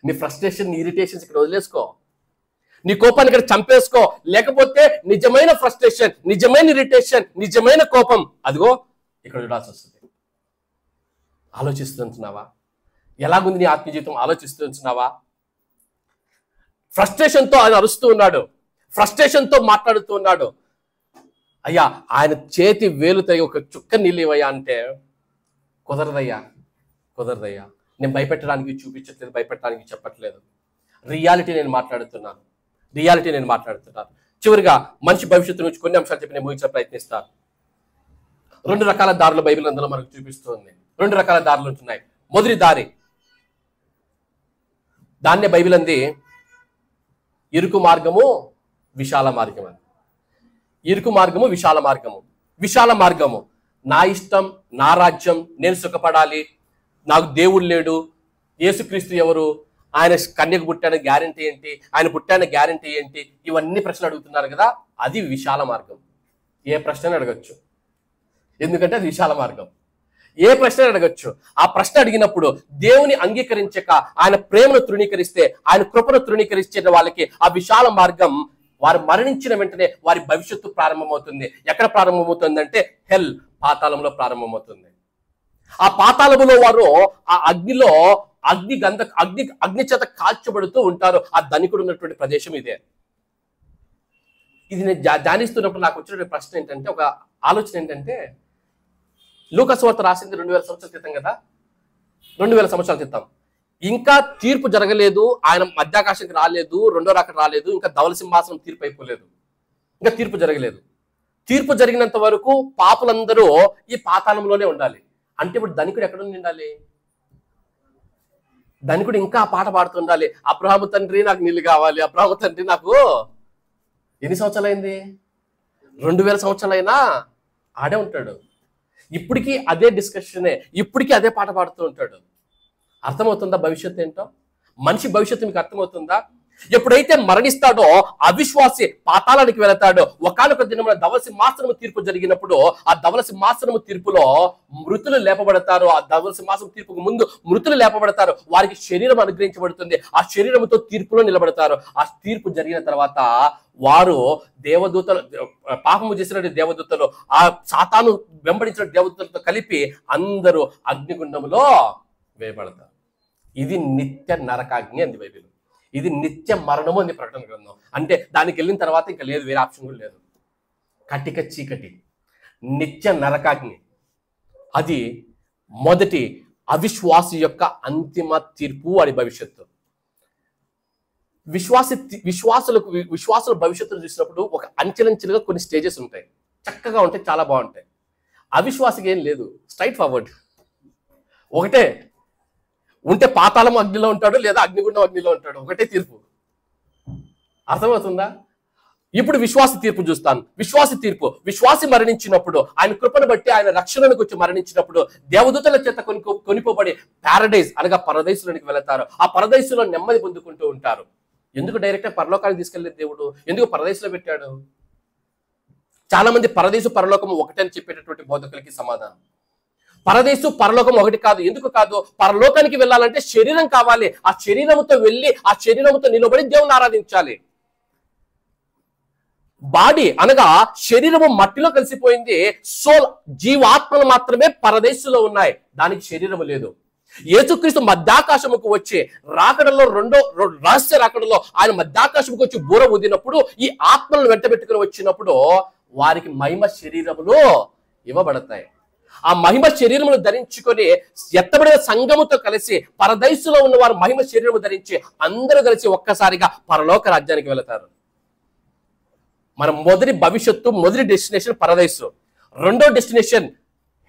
నీ ఫ్రస్ట్రేషన్, నీ ఇరిటేషన్స్ ఇక్కడ వదిలేసుకో, నీ కోపాన్ని ఇక్కడ చంపేసుకో. లేకపోతే నిజమైన ఫ్రస్ట్రేషన్, నిజమైన ఇరిటేషన్, నిజమైన కోపం అదిగో ఇక్కడ చూడాల్సి వస్తుంది. ఆలోచిస్తుంటున్నావా? ఎలాగుంది నీ ఆత్మీయ జీవితం? ఆలోచిస్తుంటున్నావా? ఫ్రస్ట్రేషన్తో ఆయన అరుస్తూ ఉన్నాడు, ఫ్రస్ట్రేషన్తో మాట్లాడుతూ ఉన్నాడు. అయ్యా ఆయన చేతి వేలుతో ఒక చుక్క నీళ్ళు ఇవ్వయ్యా అంటే కుదరదయ్యా, కుదరదయ్యా. నేను భయపెట్టడానికి చూపించట్లేదు, భయపెట్టడానికి చెప్పట్లేదు. రియాలిటీ నేను మాట్లాడుతున్నాను, రియాలిటీ నేను మాట్లాడుతున్నాను. చివరిగా మంచి భవిష్యత్తు నుంచి కొన్ని అంశాలు చెప్పి నేను ముగించే ప్రయత్నిస్తాను. 2 రకాల దారులు బైబిల్ అందులో మనకు చూపిస్తుంది. 2 రకాల దారులు ఉంటున్నాయి. మొదటి దారి, దాన్నే బైబిల్ అంది ఇరుకు మార్గము, విశాల మార్గం అని. ఇరుకు మార్గము, విశాల మార్గము. విశాల మార్గము నా ఇష్టం, నా రాజ్యం, నేను సుఖపడాలి, నాకు దేవుడు లేడు, యేసుక్రీస్తు ఎవరు, ఆయన కన్యకు పుట్టాన గ్యారంటీ ఏంటి, ఆయన పుట్టాన గ్యారంటీ ఏంటి, ఇవన్నీ ప్రశ్నలు అడుగుతున్నారు కదా. అది విశాల మార్గం. ఏ ప్రశ్న అడగచ్చు, ఎందుకంటే అది విశాల మార్గం. ఏ ప్రశ్న అడగచ్చు. ఆ ప్రశ్న అడిగినప్పుడు దేవుని అంగీకరించక ఆయన ప్రేమను తృణీకరిస్తే, ఆయన కృపను తృణీకరించే వాళ్ళకి ఆ విశాల మార్గం, వారు మరణించిన వెంటనే వారి భవిష్యత్తు ప్రారంభమవుతుంది. ఎక్కడ ప్రారంభమవుతుందంటే హెల్, పాతాళంలో ప్రారంభమవుతుంది. ఆ పాతాళములో వారు ఆ అగ్నిలో అగ్ని చేత కాల్చబడుతూ ఉంటారు. ఆ ధనికుడు ఉన్నటువంటి ప్రదేశం ఇదే. ఇది నేను ధ్యానిస్తున్నప్పుడు నాకు వచ్చిన ప్రశ్న ఏంటంటే, ఒక ఆలోచన ఏంటంటే, లూకా సువార్త రాసింది 2000 సంవత్సరాల క్రితం కదా, 2000 సంవత్సరాల క్రితం. ఇంకా తీర్పు జరగలేదు, ఆయన మధ్యాకాశానికి రాలేదు, రెండో రాకడ రాలేదు, ఇంకా ధవల సింహాసనం తీర్పు అయిపోలేదు, ఇంకా తీర్పు జరగలేదు. తీర్పు జరిగినంత వరకు పాపులందరూ ఈ పాతాళంలోనే ఉండాలి. అంటే ఇప్పుడు ధనికుడు ఎక్కడ ఉండాలి? ధనికుడు ఇంకా ఆ పాట పాడుతుండాలి, అబ్రహాము తండ్రి నాకు నీళ్ళు కావాలి, అబ్రహాము తండ్రి నాకు. ఎన్ని సంవత్సరాలైంది? 2000 సంవత్సరాలైనా ఆడే ఉంటాడు. ఇప్పటికీ అదే డిస్కషనే, ఇప్పటికీ అదే పాట పాడుతూ ఉంటాడు. అర్థమవుతుందా భవిష్యత్తు ఏంటో? మనిషి భవిష్యత్తు మీకు అర్థమవుతుందా? ఎప్పుడైతే మరణిస్తాడో అవిశ్వాసి పాతాళానికి వెళతాడో. ఒకానొక దినమున ధవల సింహాసనము తీర్పు జరిగినప్పుడు ఆ ధవల సింహాసనము తీర్పులో మృతులు లేపబడతారు. ఆ ధవల సింహాసనం తీర్పుకు ముందు మృతులు లేపబడతారు. వారికి శరీరం అనుగ్రహించబడుతుంది. ఆ శరీరంతో తీర్పులో నిలబడతారు. ఆ తీర్పు జరిగిన తర్వాత వారు దేవదూతలు, పాపము చేసిన దేవదూతలు, ఆ సాతాను వెంబడించిన దేవదూతలతో కలిపి అందరూ అగ్నిగుండములో వేయబడతారు. ఇది నిత్య నరకాగ్ని అంది బైబిల్. ఇది నిత్య మరణము అని ప్రకటన గ్రంథం. అంటే దానికి వెళ్ళిన తర్వాత ఇంకా లేదు, వేరే ఆప్షన్ కూడా లేదు. కటిక చీకటి, నిత్య నరకాగ్ని. అది మొదటి అవిశ్వాసి యొక్క అంతిమ తీర్పు, వాడి భవిష్యత్తు. విశ్వాసుల భవిష్యత్తును చూసినప్పుడు ఒక అంచెలంచెలుగా కొన్ని స్టేజెస్ ఉంటాయి. చక్కగా ఉంటాయి, చాలా బాగుంటాయి. అవిశ్వాసికి ఏం లేదు, స్ట్రైట్ ఫార్వర్డ్. ఒకటే ఉంటే పాతాళం అగ్నిలో ఉంటాడు, లేదా అగ్నిగుండం అగ్నిలో ఉంటాడు. ఒకటే తీర్పు. అర్థమవుతుందా? ఇప్పుడు విశ్వాస తీర్పు చూస్తాను. విశ్వాస తీర్పు, విశ్వాసి మరణించినప్పుడు, ఆయన కృపను బట్టి ఆయన రక్షణకు వచ్చి మరణించినప్పుడు దేవదూతల చేత కొనిపోబడి పారడైజ్ అనగా పరదేశులోనికి వెళతారు. ఆ పరదేశంలో నెమ్మది పొందుకుంటూ ఉంటారు. ఎందుకు డైరెక్ట్ పరలోకానికి తీసుకెళ్లేదు దేవుడు? ఎందుకు పరదేశంలో పెట్టాడు? చాలా మంది పరదేశు పరలోకము ఒకటే అని చెప్పేటటువంటి బోధకులకి సమాధానం, పరదేశు పరలోకం ఒకటి కాదు. ఎందుకు కాదు? పరలోకానికి వెళ్ళాలంటే శరీరం కావాలి. ఆ శరీరముతో వెళ్ళి ఆ శరీరముతో నిలబడి దేవుని ఆరాధించాలి. బాడీ అనగా శరీరము మట్టిలో కలిసిపోయింది. సోల్, జీవాత్మలు మాత్రమే పరదేశంలో ఉన్నాయి, దానికి శరీరము లేదు. యేసుక్రీస్తు మధ్యాకాశముకు వచ్చి రాకడలో రెండో రహస్య రాకడలో ఆయన మధ్యాకాశముకు వచ్చి బూర ఊదినప్పుడు ఈ ఆత్మలను వెంటబెట్టుకుని వచ్చినప్పుడు వారికి మహిమ శరీరములు ఇవ్వబడతాయి. ఆ మహిమ శరీరమును ధరించుకొని ఎత్తబడిన సంఘముతో కలిసి పరదైసులో ఉన్న వారు మహిమ శరీరము ధరించి అందరూ కలిసి ఒక్కసారిగా పరలోక రాజ్యానికి వెళతారు. మన మొదటి భవిష్యత్తు, మొదటి డెస్టినేషన్ పరదైసు. రెండో డెస్టినేషన్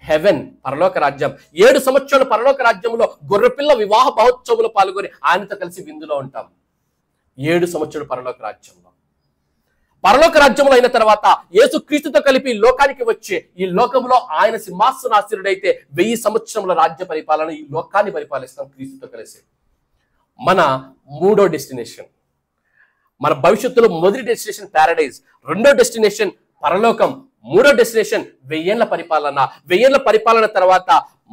హెవెన్, పరలోక రాజ్యం. 7 సంవత్సరాలు పరలోక రాజ్యంలో గొర్రెపిల్ల వివాహ మహోత్సవంలో పాల్గొని ఆయనతో కలిసి విందులో ఉంటాం. 7 సంవత్సరాలు పరలోక రాజ్యంలో. పరలోక రాజ్యంలో అయిన తర్వాత యేసు క్రీస్తుతో కలిపి లోకానికి వచ్చి ఈ లోకంలో ఆయన సింహాసనాసీనుడైతే 1000 సంవత్సరముల రాజ్య పరిపాలన ఈ లోకాన్ని పరిపాలిస్తాం క్రీస్తుతో కలిసి. మన మూడో డెస్టినేషన్, మన భవిష్యత్తులో మొదటి డెస్టినేషన్ ప్యారడైజ్, రెండో డెస్టినేషన్ పరలోకం, మూడో డెస్టినేషన్ 1000 ఏళ్ల పరిపాలన. 1000 ఏళ్ల పరిపాలన తర్వాత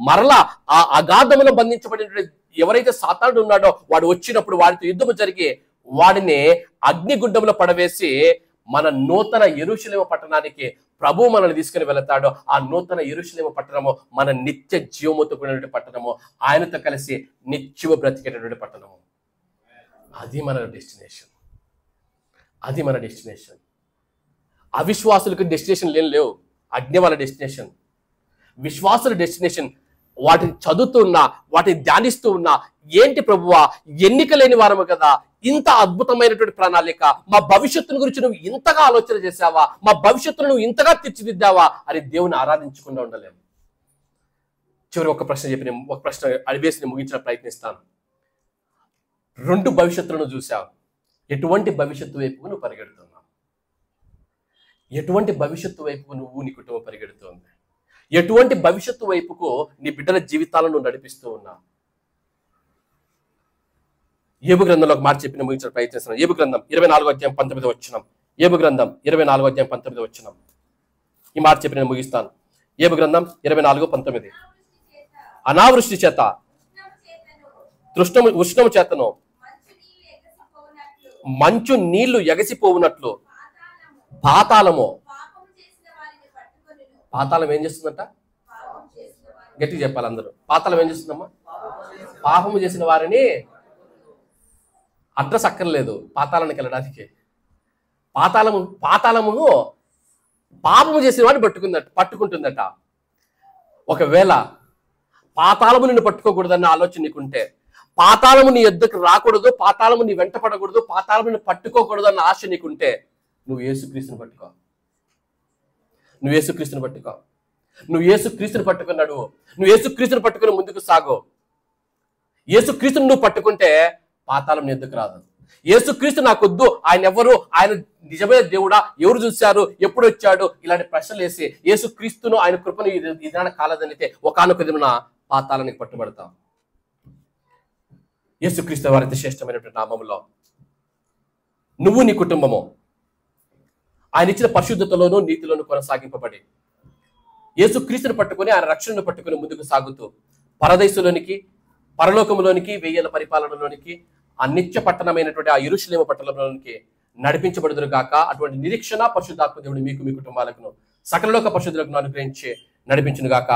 మరలా ఆ అగాధములో బంధించబడిన ఎవరైతే సాతానుడు ఉన్నాడో వాడు వచ్చినప్పుడు వాడితో యుద్ధము జరిగి వాడిని అగ్నిగుండంలో పడవేసి మన నూతన యెరూషలేము పట్టణానికి ప్రభు మనల్ని తీసుకుని వెళతాడు. ఆ నూతన యెరూషలేము పట్టణము మన నిత్య జీవముతో కూడినటువంటి పట్టణము, ఆయనతో కలిసి నిత్యము బ్రతికేటటువంటి పట్టణము. అది మన డెస్టినేషన్. అది మన డెస్టినేషన్. అవిశ్వాసులకు డెస్టినేషన్ లేవు. అగ్ని వాళ్ళ డెస్టినేషన్. విశ్వాసుల డెస్టినేషన్ వాటిని చదువుతూ ఉన్నా, వాటిని ధ్యానిస్తూ ఉన్నా, ఏంటి ప్రభువా ఎన్నిక లేని వారము కదా, ఇంత అద్భుతమైనటువంటి ప్రణాళిక, మా భవిష్యత్తును గురించి నువ్వు ఇంతగా ఆలోచన చేసావా, మా భవిష్యత్తును నువ్వు ఇంతగా తీర్చిదిద్దావా అని దేవుని ఆరాధించకుండా ఉండలేము. చివరి ఒక ప్రశ్న అడివేసి ముగించిన ప్రయత్నిస్తాను. 2 భవిష్యత్తులను చూసావు. ఎటువంటి భవిష్యత్తు వైపు నువ్వు పరిగెడుతున్నావు? ఎటువంటి భవిష్యత్తు వైపు నువ్వు నీ కుటుంబం పరిగెడుతుంది? ఎటువంటి భవిష్యత్తు వైపుకు నీ బిడ్డల జీవితాలను నడిపిస్తూ ఉన్నావు? యోబు గ్రంథంలో ఒక మాట చెప్పిన ముగించిన ప్రయత్నిస్తున్నాను. యోబు గ్రంథం 24వ అధ్యాయం 19వ వచనం. యోబు గ్రంథం 24వ అధ్యాయం 19వ వచనం. ఈ మాట చెప్పి నేను ముగిస్తాను. యోబు గ్రంథం 24:19. అనావృష్టి చేత ఉష్ణము చేతను మంచు నీళ్లు ఎగసిపోవునట్లు పాతాళము. పాతాళం ఏం చేస్తుందంట? గట్టిగా చెప్పాలి అందరూ. పాతాళం ఏం చేస్తుందమ్మా? పాపము చేసిన వారిని, అడ్రస్ అక్కర్లేదు పాతాళానికి వెళ్ళడానికి. పాతాళమును పాపము చేసిన వాడిని పట్టుకుంటుందట. ఒకవేళ పాతాళము నిన్ను పట్టుకోకూడదన్న ఆలోచన నీకుంటే, పాతాళము నీ యొద్దకు రాకూడదు, పాతాళము నీ వెంట పడకూడదు, పాతాళము నిన్ను పట్టుకోకూడదు అన్న ఆశ నీకుంటే నువ్వు యేసుక్రీస్తుని పట్టుకో. నువ్వు యేసుక్రీస్తుని పట్టుకో. నువ్వు యేసుక్రీస్తుని పట్టుకున్నాడు. నువ్వు యేసుక్రీస్తుని పట్టుకుని ముందుకు సాగు. యేసుక్రీస్తుని నువ్వు పట్టుకుంటే పాతాళం నీ ఎద్దుకు రాదు. యేసుక్రీస్తు నాకొద్దు, ఆయన ఎవరు, ఆయన నిజమైన దేవుడా, ఎవరు చూశారు, ఎప్పుడు వచ్చాడు, ఇలాంటి ప్రశ్నలు వేసి యేసుక్రీస్తును ఆయన కృపను ఇదాన కాలదనితే ఒకానొక దినాన పాతాళానికి పట్టుబడతాం. యేసుక్రీస్తు వారి శ్రేష్టమైనటువంటి నామములో నువ్వు నీ కుటుంబము ఆయన ఇచ్చిన పరిశుద్ధతలోను నీతిలోను కొనసాగింపబడి యేసుక్రీస్తుని పట్టుకొని ఆయన రక్షణను పట్టుకొని ముందుకు సాగుతూ పరదేశంలోనికి పరలోకములోనికి 1000 పరిపాలనలోనికి ఆ నిత్య పట్టణమైనటువంటి ఆ యెరూషలేము పట్టణంలోనికి నడిపించబడుదురు గాక. అటువంటి నిరీక్షణ పరిశుద్ధాత్మ దేవుడు మీకు మీ కుటుంబాలకు సకలలోక పరిశుద్ధులకు అనుగ్రహించి నడిపించును గాక.